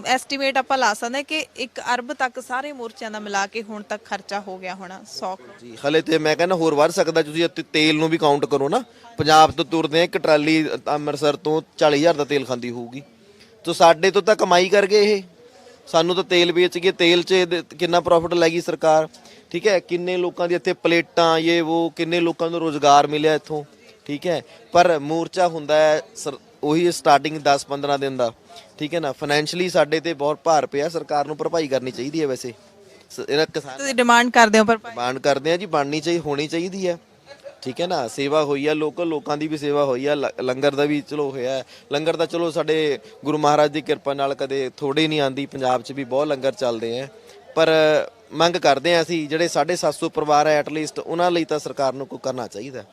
[SPEAKER 1] ਐਸਟੀਮੇਟ ਆਪਾਂ ਲਾ ਸਕਦੇ ਹਾਂ ਕਿ 1 ਅਰਬ ਤੱਕ ਸਾਰੇ ਮੋਰਚਿਆਂ ਦਾ ਮਿਲਾ ਕੇ ਹੁਣ ਤੱਕ ਖਰਚਾ ਹੋ ਗਿਆ ਹੋਣਾ 100 ਕਰੋੜ।
[SPEAKER 2] ਜੀ ਹਲੇ ਤੇ ਮੈਂ ਕਹਿੰਦਾ ਹੋਰ ਵੱਧ ਸਕਦਾ। ਤੁਸੀਂ ਇੱਥੇ ਤੇਲ ਨੂੰ ਵੀ ਕਾਊਂਟ ਕਰੋ ਨਾ, ਪੰਜਾਬ ਤੋਂ ਤੁਰਦੇ ਆ ਇੱਕ ਟਰਾਲੀ ਅੰਮ੍ਰਿਤਸਰ ਤੋਂ 40,000 ਦਾ ਤੇਲ ਖਾਂਦੀ ਹੋਊਗੀ। ਤੋ ਸਾਡੇ ਤੋਂ ਤਾਂ ਕਮਾਈ ਕਰ ਗਏ ਇਹ, ਸਾਨੂੰ ਤਾਂ ਤੇਲ ਵੇਚ ਕੇ ਤੇਲ 'ਚ ਕਿੰਨਾ ਪ੍ਰੋਫਿਟ ਲੈ ਗਈ ਸਰਕਾਰ। ਠੀਕ ਹੈ, ਕਿੰਨੇ ਲੋਕਾਂ ਦੀ ਇੱਥੇ ਪਲੇਟਾਂ ਇਹ ਉਹ, ਕਿੰਨੇ ਲੋਕਾਂ ਨੂੰ ਰੋਜ਼ਗਾਰ ਮਿਲਿਆ ਇੱਥੋਂ। ਠੀਕ ਹੈ, ਪਰ ਮੋਰਚਾ ਹੁੰਦਾ ਹੈ ਉਹੀ ਸਟਾਰਟਿੰਗ 10-15 ਦਿਨ ਦਾ। ਠੀਕ ਹੈ ਨਾ, ਫਾਈਨੈਂਸ਼ਲੀ ਸਾਡੇ ਤੇ ਬਹੁਤ ਭਾਰ ਪਿਆ, ਸਰਕਾਰ ਨੂੰ ਭਰਪਾਈ ਕਰਨੀ ਚਾਹੀਦੀ ਹੈ। ਵੈਸੇ ਇਹਨਾਂ ਕਿਸਾਨ
[SPEAKER 1] ਤੁਸੀਂ ਡਿਮਾਂਡ ਕਰਦੇ ਹੋ ਪਰ
[SPEAKER 2] ਡਿਮਾਂਡ ਕਰਦੇ ਆ ਜੀ, ਬਣਨੀ ਚਾਹੀਦੀ, ਹੋਣੀ ਚਾਹੀਦੀ ਹੈ। ਠੀਕ ਹੈ ਨਾ, ਸੇਵਾ ਹੋਈ ਆ, ਲੋਕਾਂ ਦੀ ਵੀ ਸੇਵਾ ਹੋਈ ਆ, ਲੰਗਰ ਦਾ ਵੀ ਚਲੋ ਹੋਇਆ। ਲੰਗਰ ਤਾਂ ਚਲੋ ਸਾਡੇ ਗੁਰੂ ਮਹਾਰਾਜ ਦੀ ਕਿਰਪਾ ਨਾਲ ਕਦੇ ਥੋੜੇ ਨਹੀਂ ਆਂਦੀ, ਪੰਜਾਬ 'ਚ ਵੀ ਬਹੁਤ ਲੰਗਰ ਚੱਲਦੇ ਆ। ਪਰ ਮੰਗ ਕਰਦੇ ਆ ਅਸੀਂ ਜਿਹੜੇ 750 ਪਰਿਵਾਰ ਹੈ ਐਟਲੀਸਟ ਉਹਨਾਂ ਲਈ ਤਾਂ ਸਰਕਾਰ ਨੂੰ ਕੋਈ ਕਰਨਾ ਚਾਹੀਦਾ।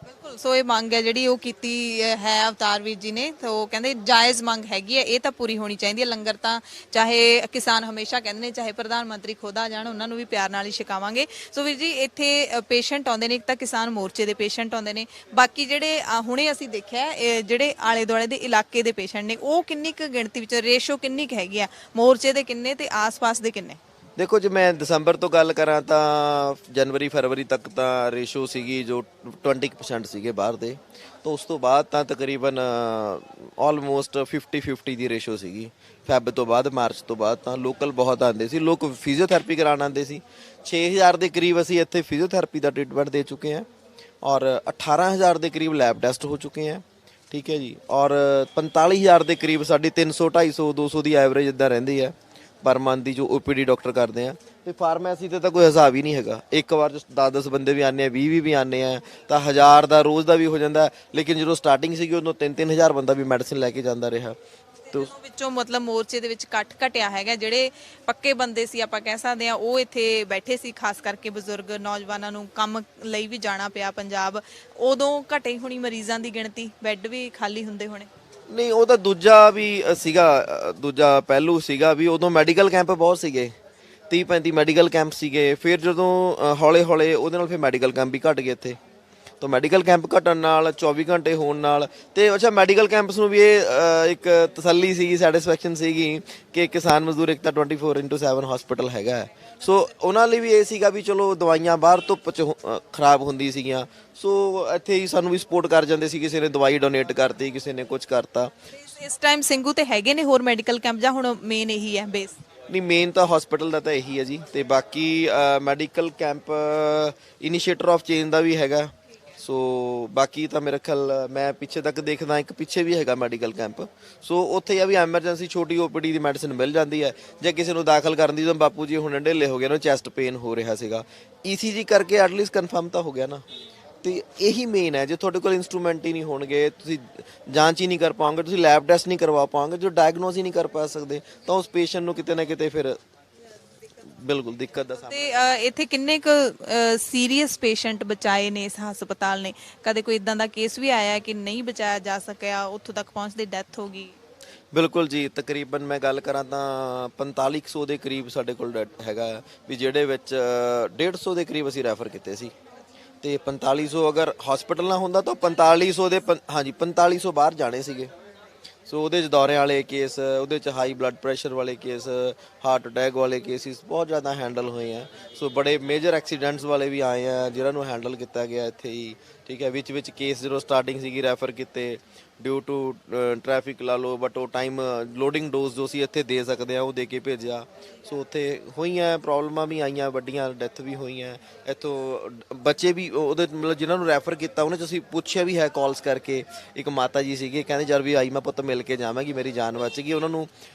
[SPEAKER 1] ਬਿਲਕੁਲ, ਸੋ ਇਹ ਮੰਗ ਹੈ ਜਿਹੜੀ ਉਹ ਕੀਤੀ ਹੈ ਅਵਤਾਰ ਵੀਰ ਜੀ ਨੇ। ਤਾਂ ਉਹ ਕਹਿੰਦੇ ਜਾਇਜ਼ ਮੰਗ ਹੈਗੀ ਹੈ, ਇਹ ਤਾਂ ਪੂਰੀ ਹੋਣੀ ਚਾਹੀਦੀ ਹੈ। ਲੰਗਰ ਤਾਂ ਚਾਹੇ ਕਿਸਾਨ ਹਮੇਸ਼ਾ ਕਹਿੰਦੇ ਨੇ, ਚਾਹੇ ਪ੍ਰਧਾਨ ਮੰਤਰੀ ਖੁਦ ਆ ਜਾਣ, ਉਹਨਾਂ ਨੂੰ ਵੀ ਪਿਆਰ ਨਾਲ ਹੀ ਛਕਾਵਾਂਗੇ। ਸੋ ਵੀਰ ਜੀ ਇੱਥੇ ਪੇਸ਼ੈਂਟ ਆਉਂਦੇ ਨੇ, ਇੱਕ ਤਾਂ ਕਿਸਾਨ ਮੋਰਚੇ ਦੇ ਪੇਸ਼ੈਂਟ ਆਉਂਦੇ ਨੇ, ਬਾਕੀ ਜਿਹੜੇ ਹੁਣੇ ਅਸੀਂ ਦੇਖਿਆ ਜਿਹੜੇ ਆਲੇ ਦੁਆਲੇ ਦੇ ਇਲਾਕੇ ਦੇ ਪੇਸ਼ੈਂਟ ਨੇ ਉਹ ਕਿੰਨੀ ਕੁ ਗਿਣਤੀ ਵਿੱਚ, ਰੇਸ਼ੋ ਕਿੰਨੀ ਕੁ ਹੈਗੀ ਆ, ਮੋਰਚੇ ਦੇ ਕਿੰਨੇ ਤੇ ਆਸ-ਪਾਸ ਦੇ ਕਿੰਨੇ?
[SPEAKER 2] ਦੇਖੋ ਜੇ ਮੈਂ ਦਸੰਬਰ ਤੋਂ ਗੱਲ ਕਰਾਂ ਤਾਂ ਜਨਵਰੀ ਫਰਵਰੀ ਤੱਕ ਤਾਂ ਰੇਸ਼ੋ ਸੀਗੀ ਜੋ 20% ਸੀਗੇ ਬਾਹਰ ਦੇ। ਤਾਂ ਉਸ ਤੋਂ ਬਾਅਦ ਤਾਂ ਤਕਰੀਬਨ ਆਲਮੋਸਟ 50-50 ਦੀ ਰੇਸ਼ੋ ਸੀਗੀ। ਫੈਬ ਤੋਂ ਬਾਅਦ, ਮਾਰਚ ਤੋਂ ਬਾਅਦ ਤਾਂ ਲੋਕਲ ਬਹੁਤ ਆਉਂਦੇ ਸੀ, ਲੋਕ ਫਿਜ਼ੀਓਥੈਰੇਪੀ ਕਰਾਉਣ ਆਉਂਦੇ ਸੀ। 6000 ਦੇ ਕਰੀਬ ਅਸੀਂ ਇੱਥੇ ਫਿਜ਼ੀਓਥੈਰੇਪੀ ਦਾ ਟ੍ਰੀਟਮੈਂਟ ਦੇ ਚੁੱਕੇ ਹਾਂ ਔਰ 18000 ਦੇ ਕਰੀਬ ਲੈਬ ਟੈਸਟ ਹੋ ਚੁੱਕੇ हैं। ਠੀਕ ਹੈ ਜੀ, ਔਰ 45000 ਦੇ ਕਰੀਬ ਸਾਡੀ 300 250 200 ਦੀ ਐਵਰੇਜ ਇੱਦਾਂ ਰਹਿੰਦੀ ਹੈ ਪਰ ਮੰਥ ਦੀ ਜੋ ਓਪੀਡੀ ਡਾਕਟਰ ਕਰਦੇ ਆ। ਤੇ ਫਾਰਮੇਸੀ ਤੇ ਤਾਂ ਕੋਈ ਹਿਸਾਬ ਹੀ ਨਹੀਂ ਹੈਗਾ, ਇੱਕ ਵਾਰ 10-10 ਬੰਦੇ ਵੀ ਆਉਂਦੇ ਆ, 20 ਵੀ ਆਉਂਦੇ ਆ ਤਾਂ 1000 ਦਾ ਰੋਜ਼ ਦਾ ਵੀ ਹੋ ਜਾਂਦਾ। ਲੇਕਿਨ ਜਦੋਂ ਸਟਾਰਟਿੰਗ ਸੀਗੀ ਉਦੋਂ 3-3000 ਬੰਦਾ ਵੀ ਮੈਡੀਸਿਨ ਲੈ ਕੇ ਜਾਂਦਾ ਰਿਹਾ। ਤੇ
[SPEAKER 1] ਉਸ ਵਿੱਚੋਂ ਮਤਲਬ ਮੋਰਚੇ ਦੇ ਵਿੱਚ ਕੱਟ ਘਟਿਆ ਹੈਗਾ, ਜਿਹੜੇ ਪੱਕੇ ਬੰਦੇ ਸੀ ਆਪਾਂ ਕਹਿ ਸਕਦੇ ਆ ਉਹ ਇੱਥੇ ਬੈਠੇ ਸੀ, ਖਾਸ ਕਰਕੇ ਬਜ਼ੁਰਗ ਨੌਜਵਾਨਾਂ ਨੂੰ ਕੰਮ ਲਈ ਵੀ ਜਾਣਾ ਪਿਆ ਪੰਜਾਬ, ਉਦੋਂ ਘਟੇ ਹੋਣੀ ਮਰੀਜ਼ਾਂ ਦੀ ਗਿਣਤੀ, ਬੈੱਡ ਵੀ ਖਾਲੀ ਹੁੰਦੇ ਹੋਣੇ।
[SPEAKER 2] ਨਹੀਂ, ਉਹ ਤਾਂ ਦੂਜਾ ਵੀ ਸੀਗਾ, ਦੂਜਾ ਪਹਿਲੂ ਸੀਗਾ ਵੀ ਉਦੋਂ ਮੈਡੀਕਲ ਕੈਂਪ ਬਹੁਤ ਸੀਗੇ, 30-35 ਮੈਡੀਕਲ ਕੈਂਪ ਸੀਗੇ। ਫਿਰ ਜਦੋਂ ਹੌਲੇ-ਹੌਲੇ ਉਹਦੇ ਨਾਲ ਫਿਰ ਮੈਡੀਕਲ ਕੈਂਪ ਵੀ ਘਟ ਗਏ ਇੱਥੇ। ਤਾਂ ਮੈਡੀਕਲ ਕੈਂਪ ਘਟਣ ਨਾਲ 24 ਘੰਟੇ ਹੋਣ ਨਾਲ ਤੇ ਅੱਛਾ ਮੈਡੀਕਲ ਕੈਂਪਸ ਨੂੰ ਵੀ ਇਹ ਇੱਕ ਤਸੱਲੀ ਸੀਗੀ, ਸੈਟੀਸਫੈਕਸ਼ਨ ਸੀਗੀ ਕਿ ਕਿਸਾਨ ਮਜ਼ਦੂਰ ਇੱਕ ਤਾਂ 24/7 ਹਸਪੀਟਲ ਹੈਗਾ। ਸੋ ਉਹਨਾਂ ਲਈ ਵੀ ਇਹ ਸੀਗਾ ਵੀ ਚਲੋ ਦਵਾਈਆਂ ਬਾਹਰ ਧੁੱਪ 'ਚ ਖਰਾਬ ਹੁੰਦੀ ਸੀਗੀਆਂ, ਸੋ ਇੱਥੇ ਹੀ ਸਾਨੂੰ ਵੀ ਸਪੋਰਟ ਕਰ ਜਾਂਦੇ ਸੀ। ਕਿਸੇ ਨੇ ਦਵਾਈ ਡੋਨੇਟ ਕਰਤੀ, ਕਿਸੇ ਨੇ ਕੁਝ ਕਰਤਾ।
[SPEAKER 1] ਇਸ ਟਾਈਮ ਸਿੰਘੂ ਤੇ ਹੈਗੇ ਨੇ ਹੋਰ ਮੈਡੀਕਲ ਕੈਂਪ ਜਾਂ ਹੁਣ ਮੇਨ ਇਹੀ ਹੈ ਬੇਸ?
[SPEAKER 2] ਨਹੀਂ, ਮੇਨ ਤਾਂ ਹਸਪੀਟਲ ਦਾ ਤਾਂ ਇਹੀ ਹੈ ਜੀ, ਤੇ ਬਾਕੀ ਮੈਡੀਕਲ ਕੈਂਪ ਇਨੀਸ਼ੀਏਟਰ ਆਫ ਚੇਂਜ ਦਾ ਵੀ ਹੈਗਾ। ਸੋ ਬਾਕੀ ਤਾਂ ਮੇਰੇ ਖਿਆਲ ਮੈਂ ਪਿੱਛੇ ਤੱਕ ਦੇਖਦਾ ਇੱਕ ਪਿੱਛੇ ਵੀ ਹੈਗਾ ਮੈਡੀਕਲ ਕੈਂਪ। ਸੋ ਉੱਥੇ ਆ ਵੀ ਐਮਰਜੈਂਸੀ ਛੋਟੀ ਓਪੀਡੀ ਦੀ ਮੈਡੀਸਿਨ ਮਿਲ ਜਾਂਦੀ ਹੈ। ਜੇ ਕਿਸੇ ਨੂੰ ਦਾਖਲ ਕਰਨ ਦੀ ਤਾਂ ਬਾਪੂ ਜੀ ਹੁਣ ਢਿੱਲੇ ਹੋ ਗਏ, ਉਹਨਾਂ ਚੈਸਟ ਪੇਨ ਹੋ ਰਿਹਾ ਸੀਗਾ, ECG ਕਰਕੇ ਐਟਲੀਸਟ ਕਨਫਰਮ ਤਾਂ ਹੋ ਗਿਆ ਨਾ। ਤੇ ਇਹੀ ਮੇਨ ਹੈ, ਜੇ ਤੁਹਾਡੇ ਕੋਲ ਇਨਸਟਰੂਮੈਂਟ ਹੀ ਨਹੀਂ ਹੋਣਗੇ, ਤੁਸੀਂ ਜਾਂਚ ਹੀ ਨਹੀਂ ਕਰ ਪਾਓਗੇ, ਤੁਸੀਂ ਲੈਬ ਟੈਸਟ ਨਹੀਂ ਕਰਵਾ ਪਾਓਗੇ, ਜੋ ਡਾਇਗਨੋਸ ਹੀ ਨਹੀਂ ਕਰ ਪਾ ਸਕਦੇ, ਤਾਂ ਉਸ ਪੇਸ਼ੈਂਟ ਨੂੰ ਕਿਤੇ ਨਾ ਕਿਤੇ ਫਿਰ ਬਿਲਕੁਲ ਦਿੱਕਤ ਦਾ ਸਾਹਮਣਾ।
[SPEAKER 1] ਤੇ ਇੱਥੇ ਕਿੰਨੇ ਕੁ ਸੀਰੀਅਸ ਪੇਸ਼ੈਂਟ ਬਚਾਏ ਨੇ ਇਸ ਹਸਪਤਾਲ ਨੇ? ਕਦੇ ਕੋਈ ਇਦਾਂ ਦਾ ਕੇਸ ਵੀ ਆਇਆ ਕਿ ਨਹੀਂ ਬਚਾਇਆ ਜਾ ਸਕਿਆ, ਉੱਥੋਂ ਤੱਕ ਪਹੁੰਚਦੇ ਡੈਥ ਹੋ ਗਈ?
[SPEAKER 2] ਬਿਲਕੁਲ ਜੀ, ਤਕਰੀਬਨ ਮੈਂ ਗੱਲ ਕਰਾਂ ਤਾਂ 4500 ਦੇ ਕਰੀਬ ਸਾਡੇ ਕੋਲ ਹੈਗਾ ਵੀ, ਜਿਹੜੇ ਵਿੱਚ 150 ਦੇ ਕਰੀਬ ਅਸੀਂ ਰੈਫਰ ਕੀਤੇ ਸੀ। ਤੇ 4500 ਅਗਰ ਹਸਪੀਟਲ ਨਾ ਹੁੰਦਾ ਤਾਂ 4500 ਦੇ ਹਾਂਜੀ 4500 ਬਾਹਰ ਜਾਣੇ ਸੀਗੇ। ਸੋ ਉਹਦੇ 'ਚ ਦੌਰੇ ਵਾਲੇ ਕੇਸ, ਉਹਦੇ 'ਚ ਹਾਈ ਬਲੱਡ ਪ੍ਰੈਸ਼ਰ ਵਾਲੇ ਕੇਸ, ਹਾਰਟ ਅਟੈਕ ਵਾਲੇ ਕੇਸਿਸ ਬਹੁਤ ਜ਼ਿਆਦਾ ਹੈਂਡਲ ਹੋਏ ਆ। ਸੋ ਬੜੇ ਮੇਜਰ ਐਕਸੀਡੈਂਟਸ ਵਾਲੇ ਵੀ ਆਏ ਆ ਜਿਹਨਾਂ ਨੂੰ ਹੈਂਡਲ ਕੀਤਾ ਗਿਆ ਇੱਥੇ ਹੀ। ਠੀਕ ਹੈ, ਵਿੱਚ ਕੇਸ ਜਦੋਂ ਸਟਾਰਟਿੰਗ ਸੀਗੀ ਰੈਫਰ ਕੀਤੇ ਡਿਊ ਟੂ ਟ੍ਰੈਫਿਕ ਲਾ ਲਓ, ਬਟ ਉਹ ਟਾਈਮ ਲੋਡਿੰਗ ਡੋਜ਼ ਜੋ ਅਸੀਂ ਇੱਥੇ ਦੇ ਸਕਦੇ ਆ ਉਹ ਦੇ ਕੇ ਭੇਜਿਆ। ਸੋ ਉੱਥੇ ਹੋਈਆਂ ਪ੍ਰੋਬਲਮਾਂ ਵੀ ਆਈਆਂ, ਵੱਡੀਆਂ ਡੈਥ ਵੀ ਹੋਈਆਂ ਇੱਥੋਂ। ਬੱਚੇ ਵੀ ਉਹਦੇ ਮਤਲਬ ਜਿਨ੍ਹਾਂ ਨੂੰ ਰੈਫਰ ਕੀਤਾ ਉਹਨਾਂ 'ਚ ਅਸੀਂ ਪੁੱਛਿਆ ਵੀ ਹੈ ਕਾਲਸ ਕਰਕੇ। ਇੱਕ ਮਾਤਾ ਜੀ ਸੀਗੇ, ਕਹਿੰਦੇ ਜਦ ਵੀ ਆਈ ਮੈਂ ਪੁੱਤ ਮਿਲ ਕੇ ਜਾਵਾਂਗੀ, ਮੇਰੀ ਜਾਨ ਬਚ ਗਈ। ਉਹਨਾਂ ਨੂੰ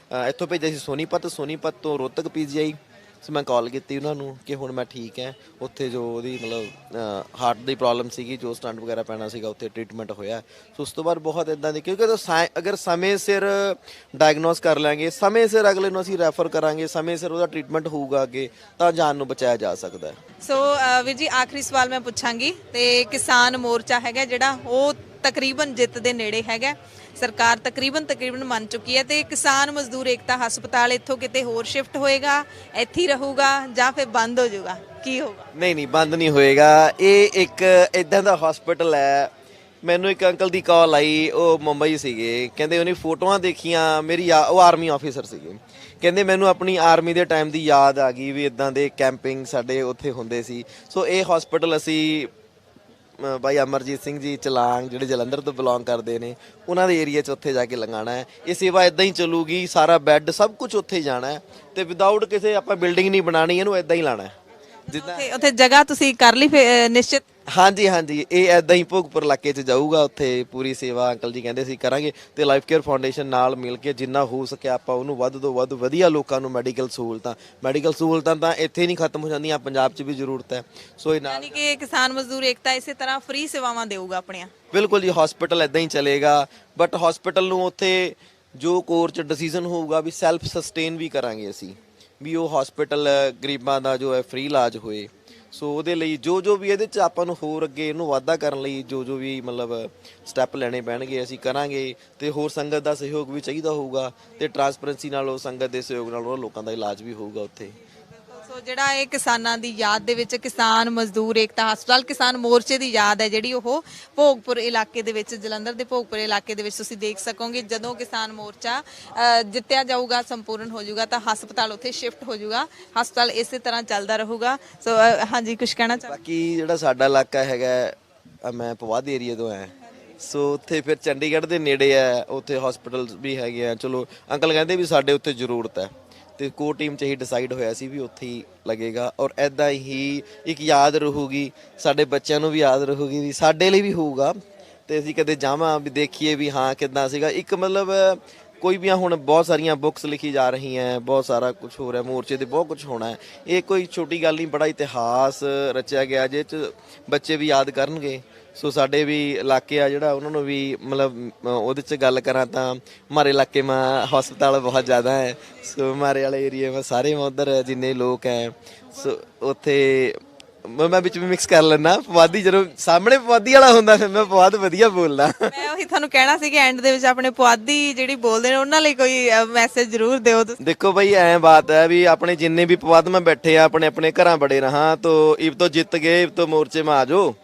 [SPEAKER 2] ਇੱਥੋਂ ਭੇਜਿਆ ਸੀ ਸੋਨੀਪਤ ਤੋਂ ਰੋਹਤਕ PGI। ਸੋ ਮੈਂ ਕਾਲ ਕੀਤੀ ਉਹਨਾਂ ਨੂੰ ਕਿ ਹੁਣ ਮੈਂ ਠੀਕ ਹੈ। ਉੱਥੇ ਜੋ ਉਹਦੀ ਮਤਲਬ ਹਾਰਟ ਦੀ ਪ੍ਰੋਬਲਮ ਸੀਗੀ, ਜੋ ਸਟੰਟ ਵਗੈਰਾ ਪੈਣਾ ਸੀਗਾ, ਉੱਥੇ ਟ੍ਰੀਟਮੈਂਟ ਹੋਇਆ। ਸੋ ਉਸ ਤੋਂ ਬਾਅਦ ਬਹੁਤ ਇੱਦਾਂ ਦੀ, ਕਿਉਂਕਿ ਅਗਰ ਸਮੇਂ ਸਿਰ ਡਾਇਗਨੋਸ ਕਰ ਲਾਂਗੇ, ਸਮੇਂ ਸਿਰ ਅਗਲੇ ਨੂੰ ਅਸੀਂ ਰੈਫਰ ਕਰਾਂਗੇ, ਸਮੇਂ ਸਿਰ ਉਹਦਾ ਟ੍ਰੀਟਮੈਂਟ ਹੋਊਗਾ ਅੱਗੇ, ਤਾਂ ਜਾਨ ਨੂੰ ਬਚਾਇਆ ਜਾ ਸਕਦਾ ਹੈ।
[SPEAKER 1] ਸੋ ਵੀਰ ਜੀ ਆਖਰੀ ਸਵਾਲ ਮੈਂ ਪੁੱਛਾਂਗੀ, ਤੇ ਕਿਸਾਨ ਮੋਰਚਾ ਹੈਗਾ ਜਿਹੜਾ ਉਹ ਤਕਰੀਬਨ ਜਿੱਤ ਦੇ ਨੇੜੇ ਹੈਗਾ, ਸਰਕਾਰ ਤਕਰੀਬਨ ਮੰਨ ਚੁੱਕੀ ਹੈ, ਤੇ ਕਿਸਾਨ ਮਜ਼ਦੂਰ ਏਕਤਾ ਹਸਪਤਾਲ ਇੱਥੋਂ ਕਿਤੇ ਹੋਰ ਸ਼ਿਫਟ ਹੋਏਗਾ, ਇੱਥੇ ਹੀ ਰਹੂਗਾ ਜਾਂ ਫਿਰ ਬੰਦ ਹੋ ਜਾਊਗਾ, ਕੀ ਹੋਊਗਾ?
[SPEAKER 2] ਨਹੀਂ, ਬੰਦ ਨਹੀਂ ਹੋਏਗਾ। ਇਹ ਇੱਕ ਇਦਾਂ ਦਾ ਹਸਪੀਟਲ ਹੈ ਮੈਨੂੰ ਇੱਕ ਅੰਕਲ ਦੀ ਕਾਲ ਆਈ, ਉਹ ਮੁੰਬਈ ਸੀਗੇ, ਕਹਿੰਦੇ ਉਹਨੇ ਫੋਟੋਆਂ ਦੇਖੀਆਂ ਮੇਰੀ, ਉਹ ਆਰਮੀ ਆਫੀਸਰ ਸੀਗੇ, ਕਹਿੰਦੇ ਮੈਨੂੰ ਆਪਣੀ ਆਰਮੀ ਦੇ ਟਾਈਮ ਦੀ ਯਾਦ ਆ ਗਈ ਵੀ ਇਦਾਂ ਦੇ ਕੈਂਪਿੰਗ ਸਾਡੇ ਉੱਥੇ ਹੁੰਦੇ ਸੀ। ਸੋ ਇਹ ਹਸਪੀਟਲ ਅਸੀਂ ਬਾਈ ਅਮਰਜੀਤ ਸਿੰਘ ਜੀ ਚਲਾਂਗ ਜਿਹੜੇ ਜਲੰਧਰ ਤੋਂ ਬਿਲੋਂਗ ਕਰਦੇ ਨੇ, ਉਹਨਾਂ ਦੇ ਏਰੀਆ 'ਚ ਉੱਥੇ ਜਾ ਕੇ ਲੰਘਾਉਣਾ ਹੈ। ਇਹ ਸੇਵਾ ਇਦਾਂ ਹੀ ਚੱਲੂਗੀ, ਸਾਰਾ ਬੈੱਡ ਸਭ ਕੁਝ ਉੱਥੇ ਹੀ ਜਾਣਾ ਹੈ ਤੇ ਵਿਦਆਊਟ ਕਿਸੇ ਆਪਾਂ ਬਿਲਡਿੰਗ ਨਹੀਂ ਬਣਾਣੀ, ਇਹਨੂੰ ਇਦਾਂ ਹੀ ਲਾਣਾ ਹੈ ਜਿੱਦਾਂ।
[SPEAKER 1] ਉੱਥੇ ਜਗ੍ਹਾ ਤੁਸੀਂ ਕਰ ਲਈ ਫਿਰ ਨਿਸ਼ਚਿਤ?
[SPEAKER 2] ਹਾਂਜੀ ਹਾਂਜੀ, ਇਹ ਐਦਾਂ ਹੀ ਭੋਗਪੁਰ ਇਲਾਕੇ 'ਚ ਜਾਊਗਾ, ਉੱਥੇ ਪੂਰੀ ਸੇਵਾ ਅੰਕਲ ਜੀ ਕਹਿੰਦੇ ਸੀ ਕਰਾਂਗੇ। ਤੇ ਲਾਈਫ ਕੇਅਰ ਫਾਊਂਡੇਸ਼ਨ ਨਾਲ ਮਿਲ ਕੇ ਜਿੰਨਾ ਹੋ ਸਕਿਆ ਆਪਾਂ ਉਹਨੂੰ ਵੱਧ ਤੋਂ ਵੱਧ ਵਧੀਆ ਲੋਕਾਂ ਨੂੰ ਮੈਡੀਕਲ ਸਹੂਲਤਾਂ ਤਾਂ ਇੱਥੇ ਨਹੀਂ ਖਤਮ ਹੋ ਜਾਂਦੀਆਂ, ਪੰਜਾਬ 'ਚ ਵੀ ਜ਼ਰੂਰਤ ਹੈ। ਸੋ ਇਹ ਨਾਲ
[SPEAKER 1] ਯਾਨੀ ਕਿ ਕਿਸਾਨ ਮਜ਼ਦੂਰ ਏਕਤਾ ਇਸੇ ਤਰ੍ਹਾਂ ਫ੍ਰੀ ਸੇਵਾਵਾਂ ਦੇਊਗਾ ਆਪਣੀਆਂ।
[SPEAKER 2] ਬਿਲਕੁਲ ਜੀ, ਹਸਪੀਟਲ ਇਦਾਂ ਹੀ ਚੱਲੇਗਾ, ਬਟ ਹਸਪੀਟਲ ਨੂੰ ਉੱਥੇ ਜੋ ਕੋਰਟ 'ਚ ਡਿਸੀਜਨ ਹੋਊਗਾ ਵੀ ਸੈਲਫ ਸਸਟੇਨ ਵੀ ਕਰਾਂਗੇ ਅਸੀਂ, ਵੀ ਉਹ ਹਸਪੀਟਲ ਗਰੀਬਾਂ ਦਾ ਜੋ ਹੈ ਫ੍ਰੀ ਇਲਾਜ ਹੋਏ। ਸੋ ਉਹਦੇ ਲਈ ਜੋ ਵੀ ਇਹਦੇ 'ਚ ਆਪਾਂ ਨੂੰ ਹੋਰ ਅੱਗੇ ਇਹਨੂੰ ਵਾਧਾ ਕਰਨ ਲਈ ਜੋ ਵੀ ਮਤਲਬ ਸਟੈਪ ਲੈਣੇ ਪੈਣਗੇ ਅਸੀਂ ਕਰਾਂਗੇ। ਤੇ ਹੋਰ ਸੰਗਤ ਦਾ ਸਹਿਯੋਗ ਵੀ ਚਾਹੀਦਾ ਹੋਊਗਾ ਤੇ ਟਰਾਂਸਪੇਰੈਂਸੀ ਨਾਲ ਉਹ ਸੰਗਤ ਦੇ ਸਹਿਯੋਗ ਨਾਲ ਉਹਨਾਂ ਲੋਕਾਂ ਦਾ ਇਲਾਜ ਵੀ ਹੋਊਗਾ ਉੱਥੇ।
[SPEAKER 1] ਸੋ ਜਿਹੜਾ ਇਹ ਕਿਸਾਨਾਂ ਦੀ ਯਾਦ ਦੇ ਵਿੱਚ ਕਿਸਾਨ ਮਜ਼ਦੂਰ ਏਕਤਾ ਹਸਪਤਾਲ ਕਿਸਾਨ ਮੋਰਚੇ ਦੀ ਯਾਦ ਹੈ ਜਿਹੜੀ ਉਹ ਭੋਗਪੁਰ ਇਲਾਕੇ ਦੇ ਵਿੱਚ, ਜਲੰਧਰ ਦੇ ਭੋਗਪੁਰ ਇਲਾਕੇ ਦੇ ਵਿੱਚ ਤੁਸੀਂ ਦੇਖ ਸਕੋਗੇ। ਜਦੋਂ ਕਿਸਾਨ ਮੋਰਚਾ ਜਿੱਤਿਆ ਜਾਊਗਾ, ਸੰਪੂਰਨ ਹੋ ਜਾਊਗਾ ਤਾਂ ਹਸਪਤਾਲ ਉੱਥੇ ਸ਼ਿਫਟ ਹੋ ਜਾਊਗਾ। ਹਸਪਤਾਲ ਇਸੇ ਤਰ੍ਹਾਂ ਚੱਲਦਾ ਰਹੂਗਾ। ਸੋ ਹਾਂਜੀ, ਕੁਝ ਕਹਿਣਾ ਚਾਹ?
[SPEAKER 2] ਬਾਕੀ ਜਿਹੜਾ ਸਾਡਾ ਇਲਾਕਾ ਹੈਗਾ, ਮੈਂ ਪਵਾਦ ਏਰੀਆ ਤੋਂ ਆਇਆ, ਸੋ ਉੱਥੇ ਫਿਰ ਚੰਡੀਗੜ੍ਹ ਦੇ ਨੇੜੇ ਆ, ਉੱਥੇ ਹਸਪੀਟਲ ਵੀ ਹੈਗੇ ਆ। ਚਲੋ ਅੰਕਲ ਕਹਿੰਦੇ ਵੀ ਸਾਡੇ ਉੱਥੇ ਜ਼ਰੂਰਤ ਹੈ ਤੇ ਕੋਰ ਟੀਮ 'ਚ ਹੀ ਡਿਸਾਈਡ ਹੋਇਆ ਸੀ ਵੀ ਉੱਥੇ ਹੀ ਲੱਗੇਗਾ। ਔਰ ਐਦਾਂ ਹੀ ਇੱਕ ਯਾਦ ਰਹੂਗੀ, ਸਾਡੇ ਬੱਚਿਆਂ ਨੂੰ ਵੀ ਯਾਦ ਰਹੂਗੀ, ਵੀ ਸਾਡੇ ਲਈ ਵੀ ਹੋਊਗਾ ਤੇ ਅਸੀਂ ਕਦੇ ਜਾਵਾਂ ਵੀ ਦੇਖੀਏ ਵੀ ਹਾਂ ਕਿੱਦਾਂ ਸੀਗਾ। ਇੱਕ ਮਤਲਬ ਕੋਈ ਵੀ ਹੁਣ ਬਹੁਤ ਸਾਰੀਆਂ ਬੁੱਕਸ ਲਿਖੀ ਜਾ ਰਹੀਆਂ, ਬਹੁਤ ਸਾਰਾ ਕੁਝ ਹੋ ਰਿਹਾ, ਮੋਰਚੇ ਤੇ ਬਹੁਤ ਕੁਝ ਹੋਣਾ ਹੈ। ਇਹ ਕੋਈ ਛੋਟੀ ਗੱਲ ਨਹੀਂ, ਬੜਾ ਇਤਿਹਾਸ ਰਚਿਆ ਗਿਆ ਜਿਹ 'ਚ ਬੱਚੇ ਵੀ ਯਾਦ ਕਰਨਗੇ। ਸੋ ਸਾਡੇ ਵੀ ਇਲਾਕੇ ਆ ਜਿਹੜਾ ਉਹਨਾਂ ਨੂੰ ਵੀ ਮਤਲਬ ਉਹਦੇ 'ਚ ਗੱਲ ਕਰਾਂ ਤਾਂ ਹਮਾਰੇ ਇਲਾਕੇ में ਹਸਪਤਾਲ ਬਹੁਤ ਜ਼ਿਆਦਾ ਹੈ। ਸੋ ਹਮਾਰੇ ਵਾਲੇ ਏਰੀਏ में ਸਾਰੇ ਉਧਰ ਜਿੰਨੇ ਲੋਕ ਹੈ, ਸੋ ਉੱਥੇ ਮੈਂ ਵਿੱਚ ਵੀ ਮਿਕਸ ਕਰ ਲੈਣਾ। ਪਵਾਦੀ ਜਦੋਂ ਸਾਹਮਣੇ ਪਵਾਦੀ ਵਾਲਾ ਹੁੰਦਾ ਫਿਰ ਮੈਂ ਪਵਾਦ ਵਧੀਆ ਬੋਲਦਾ।
[SPEAKER 1] ਮੈਂ ਉਹੀ ਤੁਹਾਨੂੰ ਕਹਿਣਾ ਸੀ ਕਿ ਐਂਡ ਦੇ ਵਿੱਚ ਆਪਣੇ ਪੁਆਧੀ ਜਿਹੜੀ ਬੋਲਦੇ ਨੇ ਉਹਨਾਂ ਲਈ ਕੋਈ ਮੈਸੇਜ ਜ਼ਰੂਰ ਦਿਓ ਤੁਸੀਂ।
[SPEAKER 2] ਦੇਖੋ ਭਾਈ ਐਂ ਬਾਤ ਹੈ ਵੀ ਆਪਣੇ ਜਿੰਨੇ ਵੀ ਪਵਾਦ में बैठे ਆ ਆਪਣੇ ਆਪਣੇ ਘਰਾਂ ਬੜੇ ਰਹਾ, तो इब तो जित गए, इब तो मोर्चे में आ जाओ,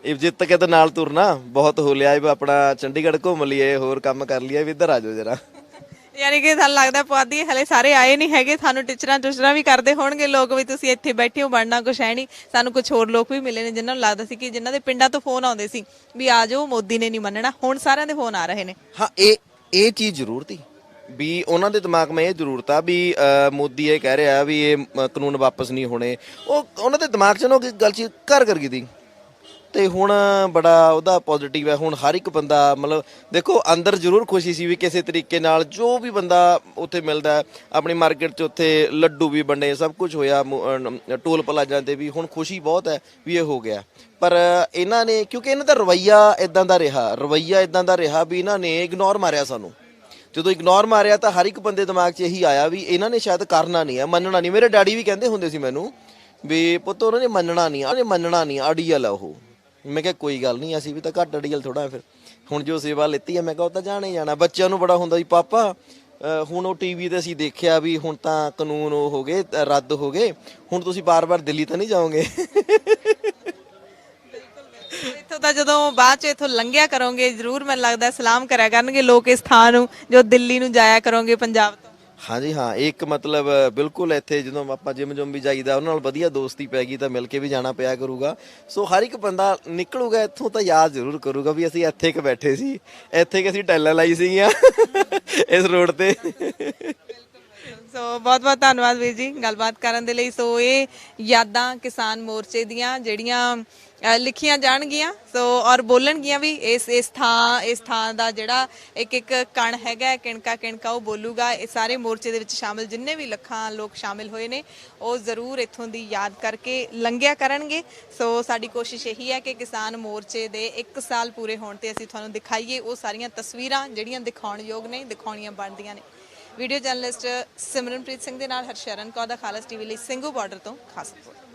[SPEAKER 2] इब जित के तो नाल तुरना बहुत हो लिया, इब अपना चंडीगढ़ घूम लिए, होर काम कर लिया, इब इधर आ जाओ जरा।
[SPEAKER 1] ਯਾਨੀ ਕਿ ਤੁਹਾਨੂੰ ਲੱਗਦਾ ਪੁਆਧੀ ਹਲੇ ਸਾਰੇ ਆਏ ਨਹੀਂ ਹੈਗੇ, ਤੁਹਾਨੂੰ ਟੀਚਰਾਂ ਵੀ ਕਰਦੇ ਹੋਣਗੇ ਲੋਕ ਵੀ ਤੁਸੀਂ ਇੱਥੇ ਬੈਠੇ ਹੋ, ਬਣਨਾ ਕੁਛ ਹੈ ਨਹੀਂ। ਸਾਨੂੰ ਕੁਝ ਹੋਰ ਲੋਕ ਵੀ ਮਿਲੇ ਨੇ ਜਿਨ੍ਹਾਂ ਨੂੰ ਲੱਗਦਾ ਸੀ ਕਿ ਜਿਨ੍ਹਾਂ ਦੇ ਪਿੰਡਾਂ ਤੋਂ ਫੋਨ ਆਉਂਦੇ ਸੀ ਵੀ ਆ ਜਾਓ, ਮੋਦੀ ਨੇ ਨਹੀਂ ਮੰਨਣਾ, ਹੁਣ ਸਾਰਿਆਂ ਦੇ ਫੋਨ ਆ ਰਹੇ ਨੇ।
[SPEAKER 2] ਹਾਂ, ਇਹ ਚੀਜ਼ ਜ਼ਰੂਰ ਤੀ ਵੀ ਉਹਨਾਂ ਦੇ ਦਿਮਾਗ 'ਮੈਂ ਇਹ ਜ਼ਰੂਰਤ ਆ ਵੀ ਮੋਦੀ ਇਹ ਕਹਿ ਰਿਹਾ ਵੀ ਇਹ ਕਾਨੂੰਨ ਵਾਪਸ ਨਹੀਂ ਹੋਣੇ। ਉਹ ਉਹਨਾਂ ਦੇ ਦਿਮਾਗ 'ਚ ਨਾ ਗੱਲ ਚੀਜ਼ ਕਰ ਗਈ ਤੀ ਤੇ ਹੁਣ ਬੜਾ ਉਹਦਾ ਪੋਜ਼ਿਟਿਵ ਹੈ। ਹੁਣ ਹਰ ਇੱਕ ਬੰਦਾ ਮਤਲਬ ਦੇਖੋ ਅੰਦਰ ਜ਼ਰੂਰ ਖੁਸ਼ੀ ਸੀ ਵੀ ਕਿਸੇ ਤਰੀਕੇ ਨਾਲ ਜੋ ਵੀ ਬੰਦਾ ਉੱਥੇ ਮਿਲਦਾ ਆਪਣੀ ਮਾਰਕੀਟ 'ਚ, ਉੱਥੇ ਲੱਡੂ ਵੀ ਵੰਡੇ, ਸਭ ਕੁਝ ਹੋਇਆ ਟੋਲ ਪਲਾਜ਼ਾ ਤੇ ਵੀ। ਹੁਣ ਖੁਸ਼ੀ ਬਹੁਤ ਹੈ ਵੀ ਇਹ ਹੋ ਗਿਆ। ਪਰ ਇਹਨਾਂ ਨੇ ਕਿਉਂਕਿ ਇਹਨਾਂ ਦਾ ਰਵੱਈਆ ਇਦਾਂ ਦਾ ਰਿਹਾ ਵੀ ਇਹਨਾਂ ਨੇ ਇਗਨੋਰ ਮਾਰਿਆ ਸਾਨੂੰ। ਜਦੋਂ ਇਗਨੋਰ ਮਾਰਿਆ ਤਾਂ ਹਰ ਇੱਕ ਬੰਦੇ ਦਿਮਾਗ 'ਚ ਇਹੀ ਆਇਆ ਵੀ ਇਹਨਾਂ ਨੇ ਸ਼ਾਇਦ ਕਰਨਾ ਨਹੀਂ ਹੈ, ਮੰਨਣਾ ਨਹੀਂ। ਮੇਰੇ ਡੈਡੀ ਵੀ ਕਹਿੰਦੇ ਹੁੰਦੇ ਸੀ ਮੈਨੂੰ ਵੀ ਪੁੱਤ ਉਹਨਾਂ ਨੇ ਮੰਨਣਾ ਨਹੀਂ, ਅੜੀਅਲ ਆ ਉਹ। ਮੈਂ ਕਿਹਾ ਕੋਈ ਗੱਲ ਨਹੀਂ, ਅਸੀਂ ਵੀ ਤਾਂ ਘੱਟ ਅੜੀਅਲ ਥੋੜਾ। ਫਿਰ ਹੁਣ ਜੋ ਸੇਵਾ ਲਿੱਤੀ ਹੈ ਮੈਂ ਕਿਹਾ ਉਹ ਤਾਂ ਜਾਣਾ ਹੀ ਜਾਣਾ। ਬੱਚਿਆਂ ਨੂੰ ਬੜਾ ਹੁੰਦਾ ਸੀ ਪਾਪਾ ਹੁਣ ਉਹ ਟੀਵੀ ਤੇ ਅਸੀਂ ਦੇਖਿਆ ਵੀ ਹੁਣ ਤਾਂ ਕਾਨੂੰਨ ਉਹ ਹੋ ਗਏ, ਰੱਦ ਹੋ ਗਏ, ਹੁਣ ਤੁਸੀਂ ਬਾਰ-ਬਾਰ ਦਿੱਲੀ ਤਾਂ ਨਹੀਂ ਜਾਓਗੇ।
[SPEAKER 1] ਇੱਥੋਂ ਤਾਂ ਜਦੋਂ ਬਾਅਦ ਚ ਇੱਥੋਂ ਲੰਘਿਆ ਕਰੋਗੇ ਜ਼ਰੂਰ ਮੈਨੂੰ ਲੱਗਦਾ ਸਲਾਮ ਕਰਿਆ ਕਰਨਗੇ ਲੋਕ ਇਸ ਥਾਂ ਨੂੰ ਜੋ ਦਿੱਲੀ ਨੂੰ ਜਾਇਆ ਕਰੋਗੇ ਪੰਜਾਬ ਤੋਂ।
[SPEAKER 2] ਹਾਂਜੀ ਹਾਂ, ਇੱਕ ਮਤਲਬ ਬਿਲਕੁਲ ਇੱਥੇ ਜਦੋਂ ਆਪਾਂ ਜਿਮ ਵੀ ਜਾਈਦਾ ਉਹਨਾਂ ਨਾਲ ਵਧੀਆ ਦੋਸਤੀ ਪੈ ਗਈ ਤਾਂ ਮਿਲ ਕੇ ਵੀ ਜਾਣਾ ਪਿਆ ਕਰੂਗਾ। ਸੋ ਹਰ ਇੱਕ ਬੰਦਾ ਨਿਕਲੂਗਾ ਇੱਥੋਂ ਤਾਂ ਯਾਦ ਜ਼ਰੂਰ ਕਰੂਗਾ ਵੀ ਅਸੀਂ ਇੱਥੇ ਕਿ ਬੈਠੇ ਸੀ, ਇੱਥੇ ਕਿ ਅਸੀਂ ਟੈਲਾਂ ਲਾਈ ਸੀਗੀਆਂ ਇਸ ਰੋਡ ਤੇ।
[SPEAKER 1] ਸੋ ਬਹੁਤ ਬਹੁਤ ਧੰਨਵਾਦ ਵੀਰ ਜੀ ਗੱਲਬਾਤ ਕਰਨ ਦੇ ਲਈ। ਸੋ ਇਹ ਯਾਦਾਂ ਕਿਸਾਨ ਮੋਰਚੇ ਦੀਆਂ ਜਿਹੜੀਆਂ ਲਿਖੀਆਂ ਜਾਣਗੀਆਂ ਸੋ ਔਰ ਬੋਲਣਗੀਆਂ ਵੀ। ਇਸ ਥਾਂ ਦਾ ਜਿਹੜਾ ਇੱਕ ਕਣ ਹੈਗਾ, ਕਿਣਕਾ ਉਹ ਬੋਲੂਗਾ। ਇਹ ਸਾਰੇ ਮੋਰਚੇ ਦੇ ਵਿੱਚ ਸ਼ਾਮਿਲ ਜਿੰਨੇ ਵੀ ਲੱਖਾਂ ਲੋਕ ਸ਼ਾਮਿਲ ਹੋਏ ਨੇ ਉਹ ਜ਼ਰੂਰ ਇੱਥੋਂ ਦੀ ਯਾਦ ਕਰਕੇ ਲੰਘਿਆ ਕਰਨਗੇ। ਸੋ ਸਾਡੀ ਕੋਸ਼ਿਸ਼ ਇਹੀ ਹੈ ਕਿ ਕਿਸਾਨ ਮੋਰਚੇ ਦੇ 1 ਸਾਲ ਪੂਰੇ ਹੋਣ ਤੇ ਅਸੀਂ ਤੁਹਾਨੂੰ ਦਿਖਾਈਏ ਉਹ ਸਾਰੀਆਂ ਤਸਵੀਰਾਂ ਜਿਹੜੀਆਂ ਦਿਖਾਉਣ ਯੋਗ ਨੇ, ਦਿਖਾਉਣੀਆਂ ਬਣਦੀਆਂ ਨੇ। ਵੀਡੀਓ ਜਰਨਲਿਸਟ ਸਿਮਰਨਪ੍ਰੀਤ ਸਿੰਘ ਦੇ ਨਾਲ ਹਰਸ਼ਰਨ ਕੌਰ ਦਾ ਖਾਲਸ ਟੀਵੀ ਲਈ ਸਿੰਘੂ ਬਾਰਡਰ ਤੋਂ ਖਾਸ ਰਿਪੋਰਟ।